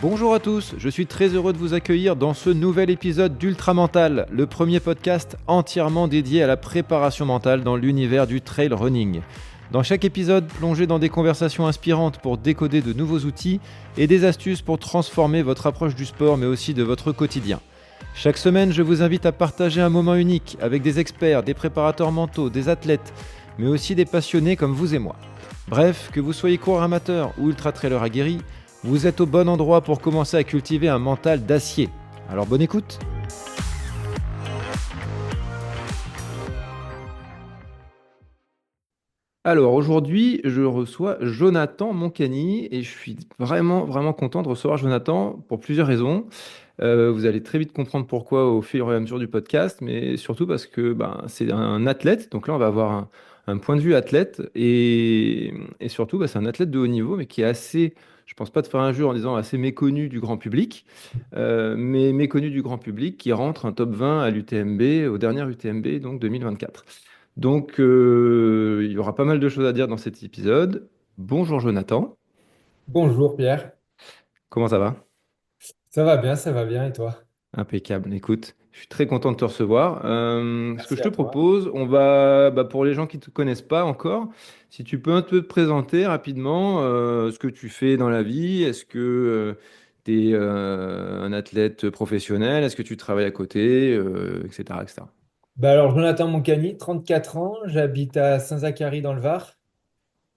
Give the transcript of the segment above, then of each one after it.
Bonjour à tous, je suis très heureux de vous accueillir dans ce nouvel épisode d'Ultra Mental, le premier podcast entièrement dédié à la préparation mentale dans l'univers du trail running. Dans chaque épisode, plongez dans des conversations inspirantes pour décoder de nouveaux outils et des astuces pour transformer votre approche du sport mais aussi de votre quotidien. Chaque semaine, je vous invite à partager un moment unique avec des experts, des préparateurs mentaux, des athlètes, mais aussi des passionnés comme vous et moi. Bref, que vous soyez coureur amateur ou ultra-trailer aguerri, vous êtes au bon endroit pour commencer à cultiver un mental d'acier. Alors bonne écoute! Alors aujourd'hui, je reçois Jonathan Moncani et je suis vraiment content de recevoir Jonathan pour plusieurs raisons. Vous allez très vite comprendre pourquoi au fur et à mesure du podcast, mais surtout parce que c'est un athlète. Donc là, on va avoir un point de vue athlète et surtout, c'est un athlète de haut niveau, mais qui est assez, je pense pas te faire injure en disant assez méconnu du grand public, mais méconnu du grand public qui rentre un top 20 à l'UTMB, au dernier UTMB, donc 2024. Donc, il y aura pas mal de choses à dire dans cet épisode. Bonjour Jonathan, Bonjour Pierre, comment ça va? ça va bien et toi? Impeccable. Écoute, je suis très content de te recevoir. Ce que je Merci te à toi. propose, on va, pour les gens qui ne te connaissent pas encore, si tu peux un peu te présenter rapidement ce que tu fais dans la vie. Est-ce que tu es un athlète professionnel? Est-ce que tu travailles à côté, etc., etc. Alors Jonathan Moncani, 34 ans, j'habite à Saint-Zacharie dans le Var,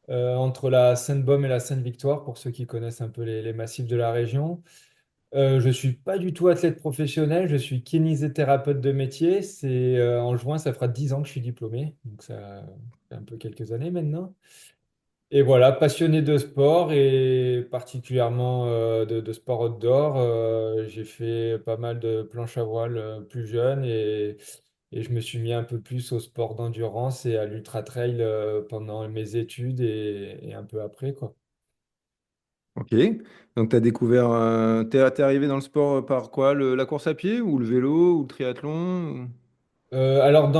entre la Sainte-Baume et la Sainte-Victoire pour ceux qui connaissent un peu les massifs de la région. Je suis pas du tout athlète professionnel, je suis kinésithérapeute de métier. En juin, ça fera 10 ans que je suis diplômé, donc ça fait un peu quelques années maintenant. Et voilà, passionné de sport et particulièrement de sport outdoor. J'ai fait pas mal de planches à voile plus jeune et je me suis mis un peu plus au sport d'endurance et à l'ultra trail pendant mes études et un peu après, quoi. Ok. Donc, tu as découvert, t'es arrivé dans le sport par quoi? La course à pied ou le vélo ou le triathlon? Alors,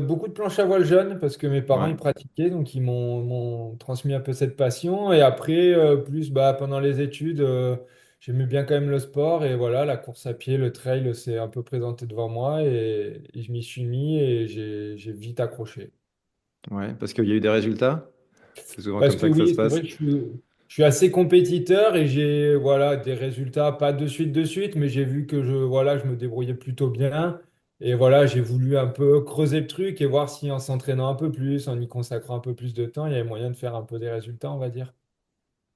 beaucoup de planches à voile jeunes, parce que mes parents Ouais. ils pratiquaient, donc ils m'ont transmis un peu cette passion. Et après, plus pendant les études, j'aimais bien quand même le sport. Et voilà, la course à pied, le trail, c'est un peu présenté devant moi. Et je m'y suis mis et j'ai vite accroché. Ouais, parce qu'il y a eu des résultats. C'est souvent Parce comme que ça que ça se oui, c'est vrai passe. que je suis assez compétiteur et j'ai voilà, des résultats, pas de suite, mais j'ai vu que voilà, je me débrouillais plutôt bien. Et voilà, j'ai voulu un peu creuser le truc et voir si en s'entraînant un peu plus, en y consacrant un peu plus de temps, il y avait moyen de faire un peu des résultats, on va dire.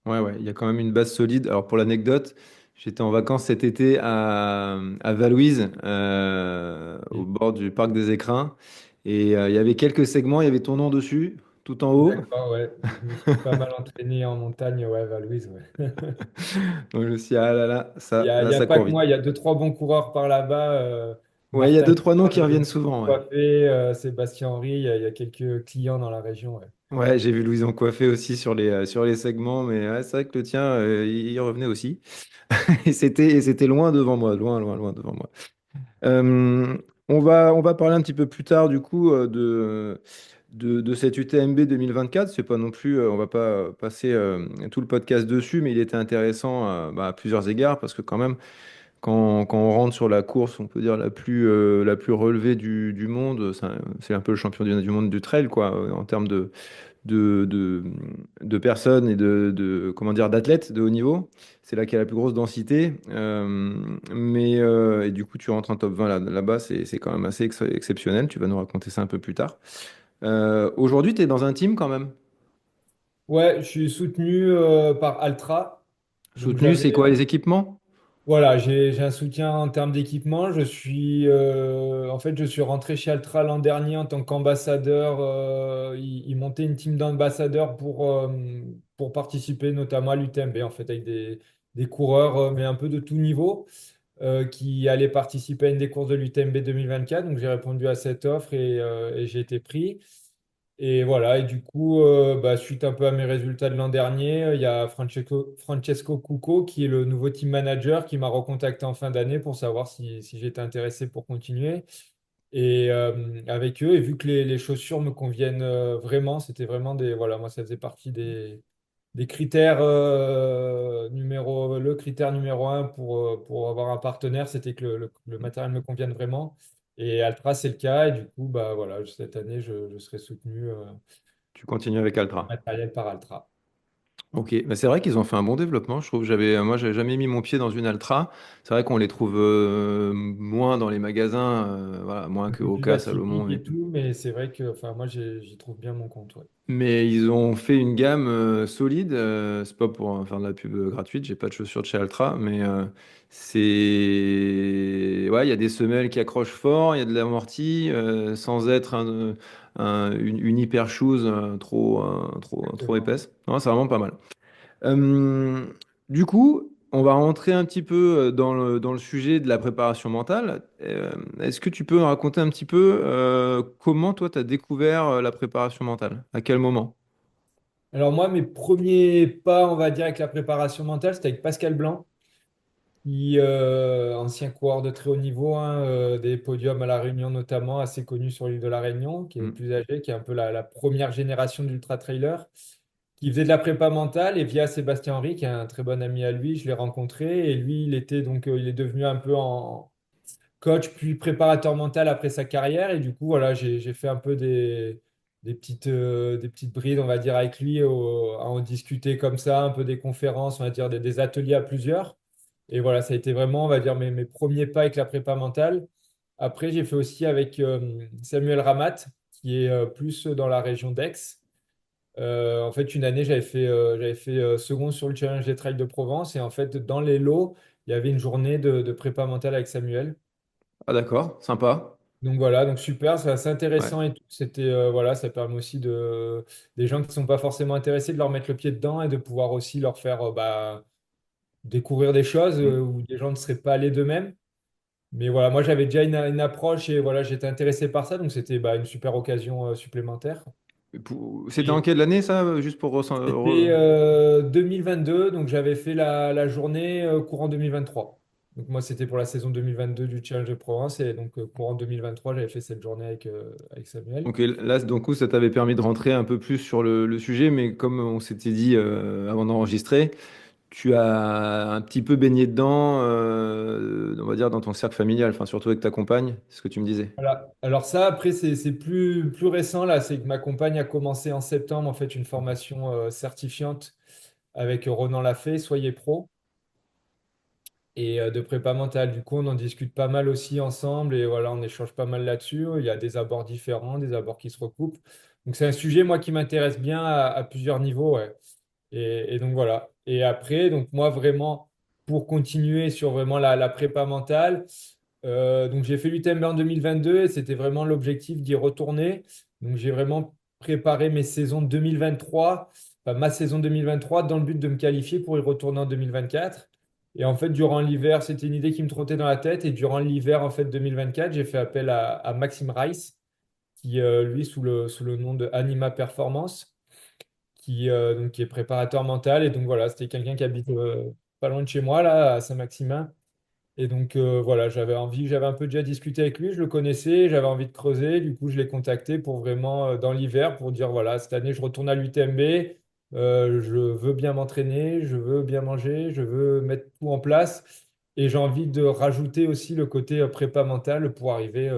Ouais, il y a quand même une base solide. Alors pour l'anecdote, j'étais en vacances cet été à Valouise, au Et- bord du parc des Écrins, et il y avait quelques segments, il y avait ton nom dessus, tout en haut. D'accord, ouais. Je me suis pas mal entraîné en montagne, ouais, Valouise, ouais. Donc je me suis dit, ah là là, Il là y a ça pas court que vite. moi, il y a deux, trois bons coureurs par là-bas. Ouais, il y a Martin deux, trois noms Fourcade, qui reviennent souvent, ouais. Coiffé, Sébastien Henry, il y a quelques clients dans la région, ouais. Ouais, j'ai vu Louison coiffer aussi sur les segments, mais ouais, c'est vrai que le tien, il revenait aussi. Et c'était loin devant moi, loin devant moi. Euh, on va parler un petit peu plus tard du coup de cette UTMB 2024. C'est pas non plus, on va pas passer tout le podcast dessus, mais il était intéressant à plusieurs égards parce que quand même, quand on rentre sur la course, on peut dire la plus relevée du monde, c'est un peu le champion du monde du trail, quoi, en termes de, de, de personnes et comment dire, d'athlètes de haut niveau. C'est là qu'il y a la plus grosse densité. Et du coup, tu rentres en top 20 là-bas, c'est quand même assez exceptionnel. Tu vas nous raconter ça un peu plus tard. Aujourd'hui, tu es dans un team quand même. Ouais, je suis soutenu par Altra. Donc Soutenu, c'est quoi les équipements? voilà, j'ai un soutien en termes d'équipement. En fait, je suis rentré chez Altra l'an dernier en tant qu'ambassadeur. Ils montaient une team d'ambassadeurs pour participer notamment à l'UTMB, en fait, avec des coureurs, mais un peu de tout niveau, qui allaient participer à une des courses de l'UTMB 2024. Donc j'ai répondu à cette offre et j'ai été pris. Et voilà, et du coup, suite un peu à mes résultats de l'an dernier, il y a Francesco Cucco, qui est le nouveau team manager, qui m'a recontacté en fin d'année pour savoir si j'étais intéressé pour continuer. Et avec eux, et vu que les chaussures me conviennent vraiment, c'était vraiment des... Voilà, moi, ça faisait partie des critères le critère numéro un pour avoir un partenaire, c'était que le matériel me convienne vraiment. Et Altra, c'est le cas. Et du coup, bah voilà, cette année, je serai soutenu Tu continues avec Altra. matériel par Altra. Ok, bah c'est vrai qu'ils ont fait un bon développement. Je trouve moi, j'avais jamais mis mon pied dans une Altra. C'est vrai qu'on les trouve moins dans les magasins, voilà, moins Un que peu plus Oka, atypique Salomon. et tout, mais c'est vrai que enfin, moi, j'y trouve bien mon compte. Ouais. Mais ils ont fait une gamme solide. C'est pas pour faire de la pub gratuite. J'ai pas de chaussures de chez Altra, mais ouais, il y a des semelles qui accrochent fort, il y a de l'amorti, sans être une hyper shoes trop Exactement. épaisse. Non, c'est vraiment pas mal. Euh, du coup, on va rentrer un petit peu dans le sujet de la préparation mentale. Est-ce que tu peux me raconter un petit peu comment toi, tu as découvert la préparation mentale? À quel moment? Alors moi, mes premiers pas, on va dire, avec la préparation mentale, c'était avec Pascal Blanc, ancien coureur de très haut niveau, hein, des podiums à La Réunion notamment, assez connu sur l'île de La Réunion, qui est Hmm. plus âgé, qui est un peu la première génération d'ultra-trailer, qui faisait de la prépa mentale. Et via Sébastien Henry, qui est un très bon ami à lui, je l'ai rencontré. Et lui, il est devenu un peu en coach puis préparateur mental après sa carrière. Et du coup, voilà, j'ai fait un peu des petites brides, on va dire, avec lui, à en discuter comme ça, un peu des conférences, on va dire, des ateliers à plusieurs. Et voilà, ça a été vraiment, on va dire, mes premiers pas avec la prépa mentale. Après, j'ai fait aussi avec Samuel Ramat, qui est plus dans la région d'Aix. En fait, une année, j'avais fait second sur le Challenge des Trails de Provence. Et en fait, dans les lots, il y avait une journée de prépa mentale avec Samuel. Ah d'accord, sympa. Donc voilà, donc super, c'est assez Ouais. intéressant et tout. C'était voilà, ça permet aussi des gens qui ne sont pas forcément intéressés de leur mettre le pied dedans et de pouvoir aussi leur faire découvrir des choses Hmm. où des gens ne seraient pas allés d'eux-mêmes. Mais voilà, moi j'avais déjà une approche et voilà, j'étais intéressé par ça, donc c'était une super occasion supplémentaire. C'était en Et quelle année ça, juste pour c'était 2022, donc j'avais fait la journée courant 2023. Donc moi c'était pour la saison 2022 du Challenge de Provence et donc courant 2023 j'avais fait cette journée avec Samuel. Ok, là, donc, coup, ça t'avait permis de rentrer un peu plus sur le sujet, mais comme on s'était dit avant d'enregistrer, tu as un petit peu baigné dedans, on va dire, dans ton cercle familial, enfin, surtout avec ta compagne, c'est ce que tu me disais. Voilà. Alors ça, après, c'est plus récent, là. C'est que ma compagne a commencé en septembre, en fait, une formation certifiante avec Ronan Lafay, Soyez Pro, et de prépa mentale. Du coup, on en discute pas mal aussi ensemble, et voilà, on échange pas mal là-dessus. Il y a des abords différents, des abords qui se recoupent. Donc c'est un sujet, moi, qui m'intéresse bien à plusieurs niveaux, ouais. Et donc voilà. Et après, donc moi, vraiment, pour continuer sur vraiment la prépa mentale, donc j'ai fait l'UTMB en 2022 et c'était vraiment l'objectif d'y retourner. Donc j'ai vraiment préparé mes saisons 2023, enfin, ma saison 2023 dans le but de me qualifier pour y retourner en 2024. Et en fait, durant l'hiver, c'était une idée qui me trottait dans la tête. Et durant l'hiver en fait 2024, j'ai fait appel à Maxime Rice, qui lui sous le nom de Anima Performance, qui est préparateur mental. Et donc voilà, c'était quelqu'un qui habite pas loin de chez moi là, à Saint-Maximin. Et donc voilà, j'avais un peu déjà discuté avec lui, je le connaissais, j'avais envie de creuser. Du coup, je l'ai contacté pour vraiment dans l'hiver pour dire voilà, cette année je retourne à l'UTMB, je veux bien m'entraîner, je veux bien manger, je veux mettre tout en place et j'ai envie de rajouter aussi le côté prépa mental pour arriver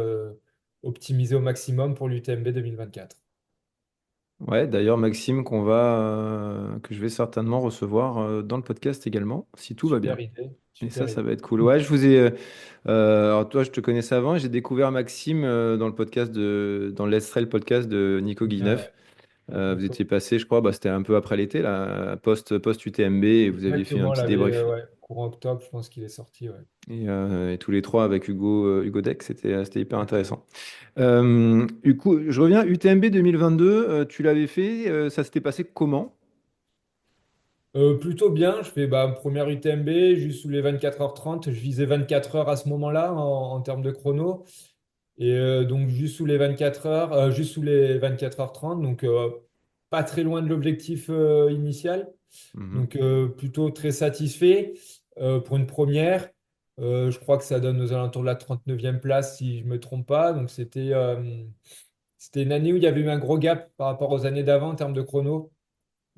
optimiser au maximum pour l'UTMB 2024. Ouais, d'ailleurs, Maxime, que je vais certainement recevoir dans le podcast également, si tout va bien. Super idée, Et ça, super ça idée. va être cool. Ouais, alors toi, je te connaissais avant, j'ai découvert Maxime dans le podcast dans le Let's Trail podcast de Nico Bien, Guilleneuve. ouais. Avec Vous Nico. étiez passé, je crois, bah, c'était un peu après l'été, là, post UTMB, et vous aviez fait un Exactement, petit débrief. ouais, courant octobre, je pense qu'il est sorti, ouais. Et tous les trois avec Hugo Deck, c'était hyper Exactement. intéressant. Du coup, je reviens, UTMB 2022, tu l'avais fait, ça s'était passé comment? Plutôt bien, je fais première UTMB, juste sous les 24h30. Je visais 24 heures à ce moment-là en termes de chrono. Et donc juste sous les 24 heures, juste sous les 24h30, donc pas très loin de l'objectif initial. Mhm. Donc plutôt très satisfait pour une première. Je crois que ça donne aux alentours de la 39e place si je ne me trompe pas. Donc c'était une année où il y avait eu un gros gap par rapport aux années d'avant en termes de chrono.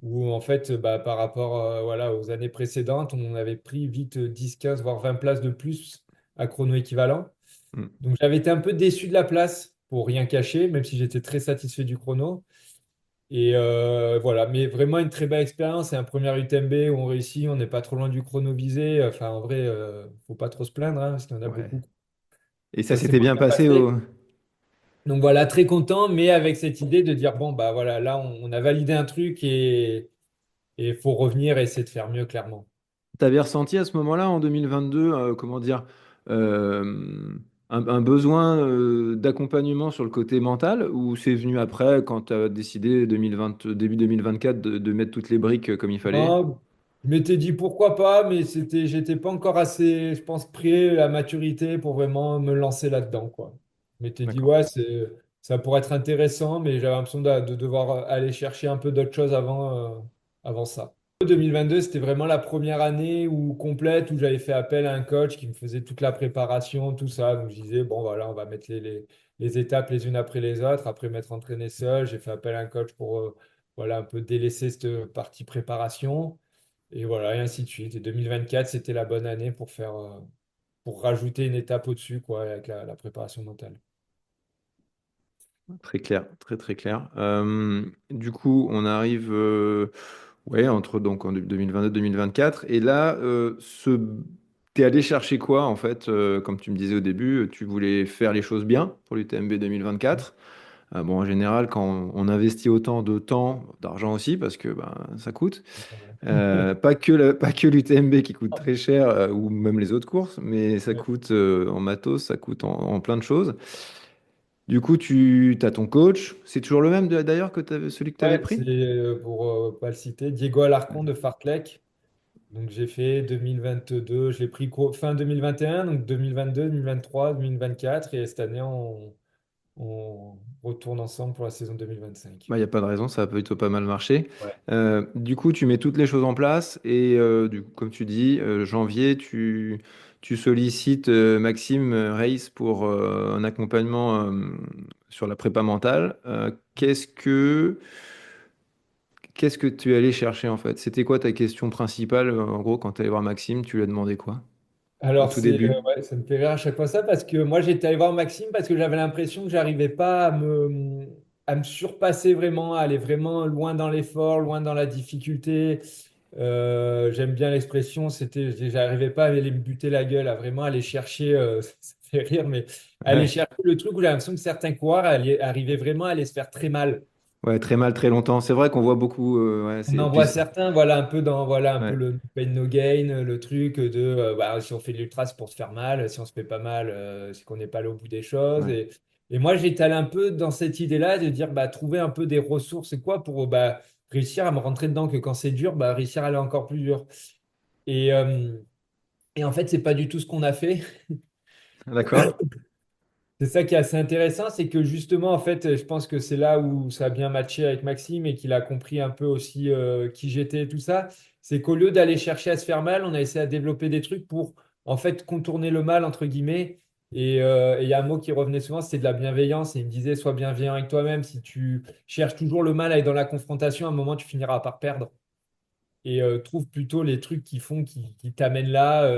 où en fait, bah, par rapport voilà, aux années précédentes, on avait pris vite 10, 15, voire 20 places de plus à chrono équivalent. Mm. Donc j'avais été un peu déçu de la place, pour rien cacher, même si j'étais très satisfait du chrono. Et voilà, mais vraiment une très belle expérience. C'est un premier UTMB où on réussit, on n'est pas trop loin du chrono visé. Enfin, en vrai, faut pas trop se plaindre, hein, parce qu'il y en a Ouais. beaucoup. Et ça Ça s'est s'était moins bien bien passé au... passé. Donc voilà, très content, mais avec cette idée de dire, bon, bah voilà, là, on a validé un truc et il faut revenir et essayer de faire mieux, clairement. T'avais ressenti à ce moment-là, en 2022, comment dire, euh, un besoin d'accompagnement sur le côté mental, ou c'est venu après, quand tu as décidé 2020, début 2024 de mettre toutes les briques comme il fallait? Non, je m'étais dit pourquoi pas, mais j'étais pas encore assez, je pense, prêt à la maturité pour vraiment me lancer là-dedans, quoi. Je m'étais dit, D'accord. ouais, ça pourrait être intéressant, mais j'avais l'impression de devoir aller chercher un peu d'autres choses avant ça. 2022, c'était vraiment la première année complète où j'avais fait appel à un coach qui me faisait toute la préparation, tout ça. Donc je disais, bon, voilà, on va mettre les étapes les unes après les autres, après m'être entraîné seul. J'ai fait appel à un coach pour voilà, un peu délaisser cette partie préparation. Et voilà, et ainsi de suite. Et 2024, c'était la bonne année pour rajouter une étape au-dessus, quoi, avec la préparation mentale. Très clair, très très clair. Du coup, on arrive ouais, entre donc en 2022-2024. Et là, t'es allé chercher quoi en fait comme tu me disais au début, tu voulais faire les choses bien pour l'UTMB 2024. Bon, en général, quand on investit autant de temps, d'argent aussi, parce que ben, ça coûte, pas que l'UTMB qui coûte très cher, ou même les autres courses, mais ça Ouais. coûte en matos, ça coûte en plein de choses. Du coup, tu as ton coach. C'est toujours le même d'ailleurs que celui que tu avais Ouais, pris? c'est pour pas le citer, Diego Alarcón de Fartlek. Donc j'ai fait 2022, je l'ai pris fin 2021, donc 2022, 2023, 2024, et cette année on retourne ensemble pour la saison 2025. Bah, il n'y a pas de raison, ça a plutôt pas mal marché. Ouais. Du coup, tu mets toutes les choses en place et comme tu dis, janvier, tu sollicites Maxime Reis pour un accompagnement sur la prépa mentale. Qu'est-ce que tu es allé chercher en fait? C'était quoi ta question principale en gros quand tu allé voir Maxime? Tu lui as demandé quoi au Alors, tout début? ouais, ça me fait rire à chaque fois ça parce que moi, j'étais allé voir Maxime parce que j'avais l'impression que j'arrivais pas à me surpasser vraiment, à aller vraiment loin dans l'effort, loin dans la difficulté. J'aime bien l'expression, j'arrivais pas à aller me buter la gueule, à vraiment aller chercher, ça fait rire, mais aller Ouais. chercher le truc où j'ai l'impression que certains coureurs arrivaient vraiment à aller se faire très mal. Ouais, très mal, très longtemps. C'est vrai qu'on voit beaucoup. Ouais, On c'est en puis voit certains, voilà voilà un peu ouais, le no pain no gain, le truc de bah, si on fait de l'ultra, c'est pour se faire mal, si on se fait pas mal, c'est qu'on n'est pas allé au bout des choses. ouais. Et moi, j'étais allé un peu dans cette idée-là de dire bah, trouver un peu des ressources, c'est quoi pour bah, réussir à me rentrer dedans, que quand c'est dur, bah, réussir à aller encore plus dur. Et, euh, et en fait, c'est pas du tout ce qu'on a fait. D'accord. C'est ça qui est assez intéressant, c'est que justement, en fait, je pense que c'est là où ça a bien matché avec Maxime et qu'il a compris un peu aussi qui j'étais et tout ça. C'est qu'au lieu d'aller chercher à se faire mal, on a essayé à développer des trucs pour, en fait, contourner le mal, entre guillemets. Et il y a un mot qui revenait souvent, c'était de la bienveillance. Et il me disait, sois bienveillant avec toi-même. Si tu cherches toujours le mal à être dans la confrontation, à un moment, tu finiras par perdre et trouve plutôt les trucs qui t'amènent là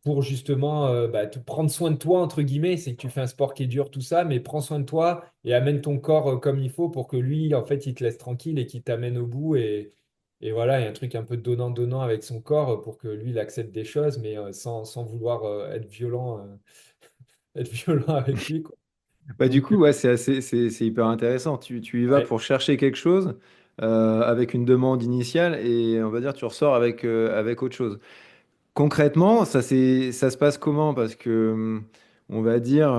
pour justement bah, te prendre soin de toi, entre guillemets. C'est que tu fais un sport qui est dur, tout ça, mais prends soin de toi et amène ton corps comme il faut pour que lui, en fait, il te laisse tranquille et qu'il t'amène au bout. Et voilà, il y a un truc un peu donnant-donnant avec son corps pour que lui, il accepte des choses, mais sans vouloir être violent avec lui, quoi. Bah, du Donc, coup, ouais, c'est hyper intéressant. Tu y vas ouais. pour chercher quelque chose avec une demande initiale et on va dire tu ressors avec autre chose. Concrètement, ça se passe comment? Parce que on va dire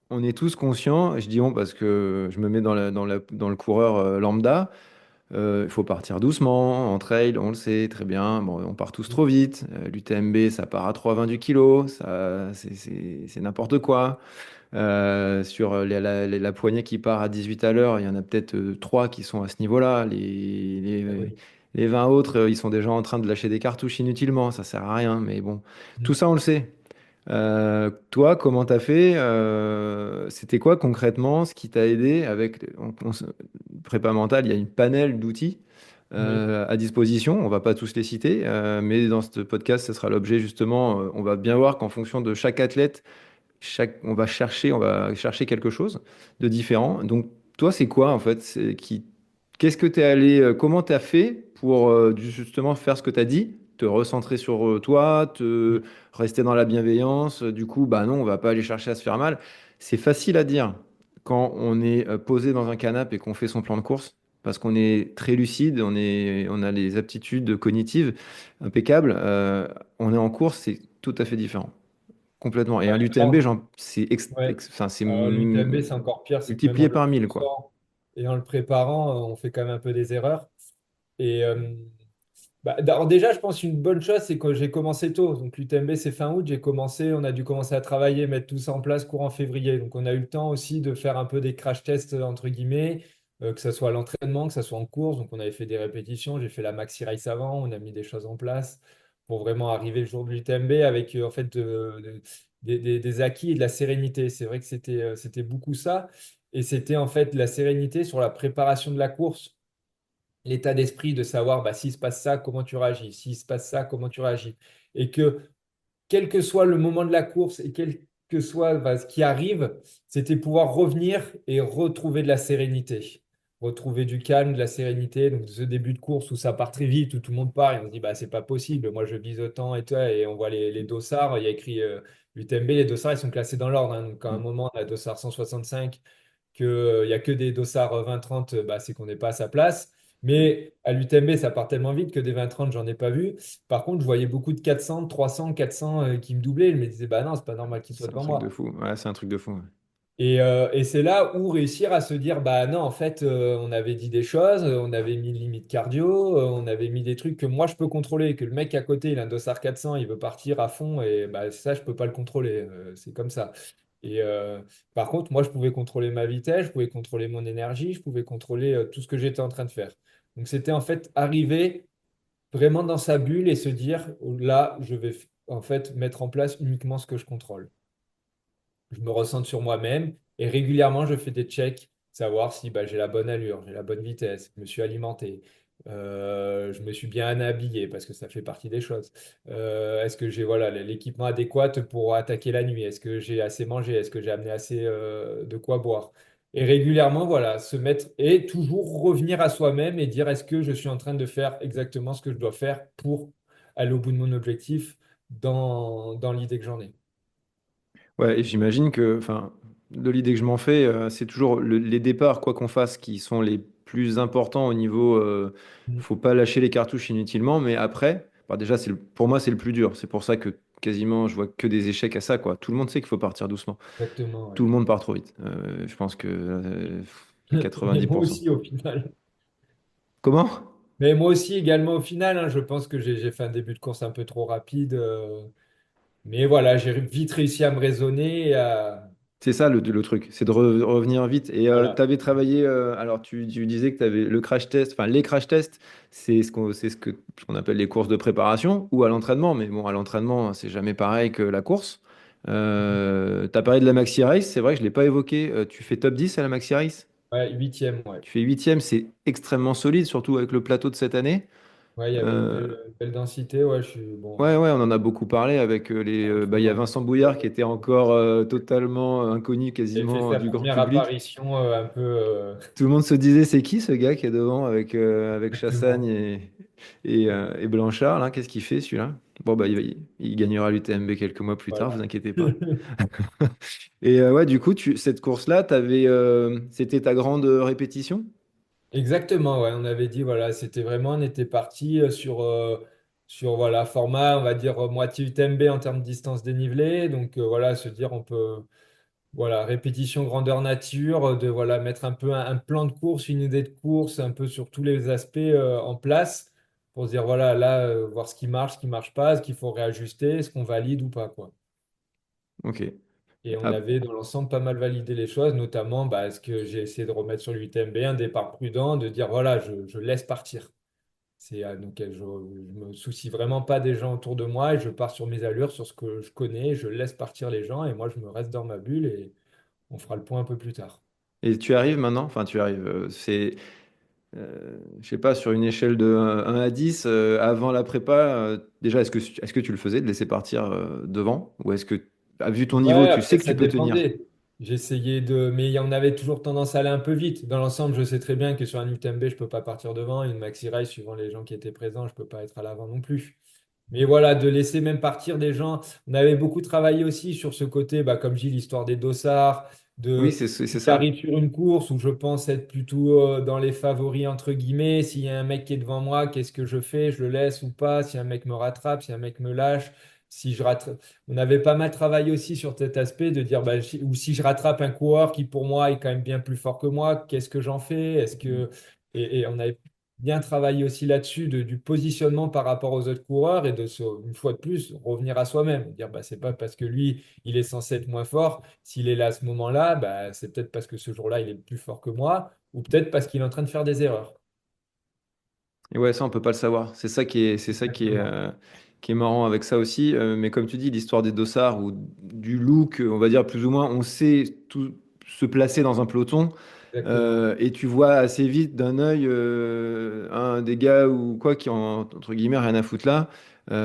on est tous conscients, je dis on parce que je me mets dans le coureur lambda. Il faut partir doucement, en trail, on le sait très bien. Bon, on part tous trop vite. L'UTMB, ça part à 3,20 du kilo. C'est n'importe quoi. Sur la poignée qui part à 18 à l'heure, il y en a peut-être 3 qui sont à ce niveau-là. Ah Les, oui. les 20 autres, ils sont déjà en train de lâcher des cartouches inutilement. Ça sert à rien. Mais bon, tout Mm. ça, on le sait. Toi, comment t'as fait? C'était quoi concrètement ce qui t'a aidé avec prépa mentale? Il y a une panel d'outils. Oui. à disposition. On va pas tous les citer, mais dans ce podcast, ce sera l'objet justement. On va bien voir qu'en fonction de chaque athlète, on va chercher quelque chose de différent. Donc, toi, c'est quoi en fait? Qu'est-ce que tu es allé, comment tu as fait pour justement faire ce que tu as dit, te recentrer sur toi, te rester dans la bienveillance? Du coup, bah non, on va pas aller chercher à se faire mal. C'est facile à dire quand on est posé dans un canapé et qu'on fait son plan de course. Parce qu'on est très lucide, on a les aptitudes cognitives impeccables. On est en course, c'est tout à fait différent. Complètement. Et Ouais, un UTMB, alors, ouais. enfin, c'est Alors, l'UTMB, c'est encore pire, c'est que même en multiplié le par 1000, quoi. faisant et en le préparant, on fait quand même un peu des erreurs. Et alors déjà, je pense une bonne chose, c'est que j'ai commencé tôt. Donc l'UTMB, c'est fin août, on a dû commencer à travailler, mettre tout ça en place courant février. Donc on a eu le temps aussi de faire un peu des crash tests, entre guillemets, que ce soit à l'entraînement, que ce soit en course. Donc on avait fait des répétitions, j'ai fait la maxi race avant, on a mis des choses en place pour vraiment arriver le jour de l'UTMB avec en fait des acquis et de la sérénité. C'est vrai que c'était beaucoup ça. Et c'était en fait la sérénité sur la préparation de la course, l'état d'esprit de savoir bah, s'il se passe ça, comment tu réagis, s'il se passe ça, comment tu réagis. Et que quel que soit le moment de la course et quel que soit bah, ce qui arrive, c'était pouvoir revenir et retrouver de la sérénité. Retrouver du calme, de la sérénité. Donc, ce début de course où ça part très vite, où tout le monde part, et on se dit, bah, c'est pas possible. Moi, je vise autant et tout. Et on voit les dossards. Il y a écrit l'UTMB, les dossards, ils sont classés dans l'ordre, hein. Donc, à un Mm. moment, on a dossard 165, qu'il n'y a que des dossards 20-30, bah, c'est qu'on n'est pas à sa place. Mais à l'UTMB, ça part tellement vite que des 20-30, j'en ai pas vu. Par contre, je voyais beaucoup de 400, 300, 400 qui me doublaient. Je me disais, bah non, c'est pas normal qu'ils soient C'est un devant truc de moi. fou. Ouais, c'est un truc de fou. Ouais. Et c'est là où réussir à se dire, bah non, en fait, on avait dit des choses, on avait mis une limite cardio, on avait mis des trucs que moi je peux contrôler, que le mec à côté, il a un dossard 400, il veut partir à fond, et bah ça, je peux pas le contrôler. C'est comme ça. Et par contre, moi, je pouvais contrôler ma vitesse, je pouvais contrôler mon énergie, je pouvais contrôler tout ce que j'étais en train de faire. Donc, c'était en fait arriver vraiment dans sa bulle et se dire, oh, là, je vais en fait mettre en place uniquement ce que je contrôle. Je me ressens sur moi-même et régulièrement, je fais des checks, savoir si bah, j'ai la bonne allure, j'ai la bonne vitesse, je me suis alimenté, je me suis bien habillé parce que ça fait partie des choses. Est-ce que j'ai voilà, l'équipement adéquat pour attaquer la nuit? Est-ce que j'ai assez mangé? Est-ce que j'ai amené assez de quoi boire? Et régulièrement, voilà, se mettre et toujours revenir à soi-même et dire est-ce que je suis en train de faire exactement ce que je dois faire pour aller au bout de mon objectif dans l'idée que j'en ai. Ouais, et j'imagine que, enfin, de l'idée que je m'en fais, c'est toujours les départs, quoi qu'on fasse, qui sont les plus importants au niveau. Faut pas lâcher les cartouches inutilement, mais après, bah déjà, pour moi, c'est le plus dur. C'est pour ça que quasiment, je vois que des échecs à ça, quoi. Tout le monde sait qu'il faut partir doucement. Exactement, Tout ouais. le monde part trop vite. Je pense que Mais moi 90%. aussi, au final. Comment? Mais moi aussi, également, au final, hein, je pense que j'ai fait un début de course un peu trop rapide. Mais voilà, j'ai vite réussi à me raisonner. C'est ça le truc, c'est de revenir vite. Et tu Voilà. avais travaillé, alors tu disais que tu avais le crash test, enfin les crash tests, c'est ce qu'on appelle les courses de préparation ou à l'entraînement. Mais bon, à l'entraînement, c'est jamais pareil que la course. Tu as parlé de la Maxi Race, c'est vrai que je ne l'ai pas évoqué. Tu fais top 10 à la Maxi Race? Ouais, huitième, ouais. Tu fais huitième, c'est extrêmement solide, surtout avec le plateau de cette année. Ouais, il y avait Euh, une belle densité. Ouais, je suis bon. Ouais, ouais, on en a beaucoup parlé avec bah, il y a Largement Vincent au-dessus Bouillard qui était encore de- totalement inconnu Il a fait quasiment sa du grand première public. apparition un peu Tout le monde se disait, c'est qui ce gars qui est devant avec Chassagne exactement. et Blanchard, là, qu'est-ce qu'il fait celui-là? Bon, bah, il gagnera l'UTMB quelques mois plus tard, vous Voilà. inquiétez pas. Et ouais, du coup, cette course-là, c'était ta grande répétition? Exactement, ouais. On avait dit, voilà, c'était vraiment, on était parti sur voilà, format, on va dire, moitié UTMB en termes de distance dénivelée. Donc, voilà, se dire, on peut, voilà, répétition grandeur nature, de voilà, mettre un peu un plan de course, une idée de course, un peu sur tous les aspects en place pour se dire, voilà, là, voir ce qui marche pas, ce qu'il faut réajuster, ce qu'on valide ou pas, quoi. Ok. Et on Ah, avait dans l'ensemble pas mal validé les choses, notamment bah, ce que j'ai essayé de remettre sur l'UTMB, un départ prudent, de dire, voilà, je laisse partir. Je me soucie vraiment pas des gens autour de moi et je pars sur mes allures, sur ce que je connais, je laisse partir les gens et moi je me reste dans ma bulle et on fera le point un peu plus tard. et tu arrives maintenant? Enfin, tu arrives. je sais pas, sur une échelle de 1 à 10, avant la prépa, déjà, est-ce que tu le faisais de laisser partir devant? Ou est-ce que, vu ton niveau, Ouais, tu sais après que tu ça peux tenir? dépendait. J'essayais de, mais on avait toujours tendance à aller un peu vite. Dans l'ensemble, je sais très bien que sur un UTMB, je peux pas partir devant. Une maxi race, suivant les gens qui étaient présents, je peux pas être à l'avant non plus. Mais voilà, de laisser même partir des gens. On avait beaucoup travaillé aussi sur ce côté, bah, comme je dis, l'histoire des dossards, Oui, de c'est si ça. j'arrive sur une course où je pense être plutôt dans les favoris, entre guillemets, s'il y a un mec qui est devant moi, qu'est-ce que je fais? Je le laisse ou pas? Si un mec me rattrape, si un mec me lâche, si je rattrape. On avait pas mal travaillé aussi sur cet aspect de dire, bah, ou si je rattrape un coureur qui pour moi est quand même bien plus fort que moi, qu'est-ce que j'en fais? Est-ce que... Et on avait bien travaillé aussi là-dessus du positionnement par rapport aux autres coureurs et une fois de plus, revenir à soi-même. Dire, bah, c'est pas parce que lui, il est censé être moins fort. S'il est là à ce moment-là, bah, c'est peut-être parce que ce jour-là, il est plus fort que moi ou peut-être parce qu'il est en train de faire des erreurs. Et ouais, ça, on peut pas le savoir. C'est ça Exactement. qui est marrant avec ça aussi. Mais comme tu dis, l'histoire des dossards ou du look, on va dire plus ou moins, on sait tout se placer dans un peloton. Exactement. Et tu vois assez vite d'un œil un des gars ou quoi qui en entre guillemets rien à foutre là. Oui,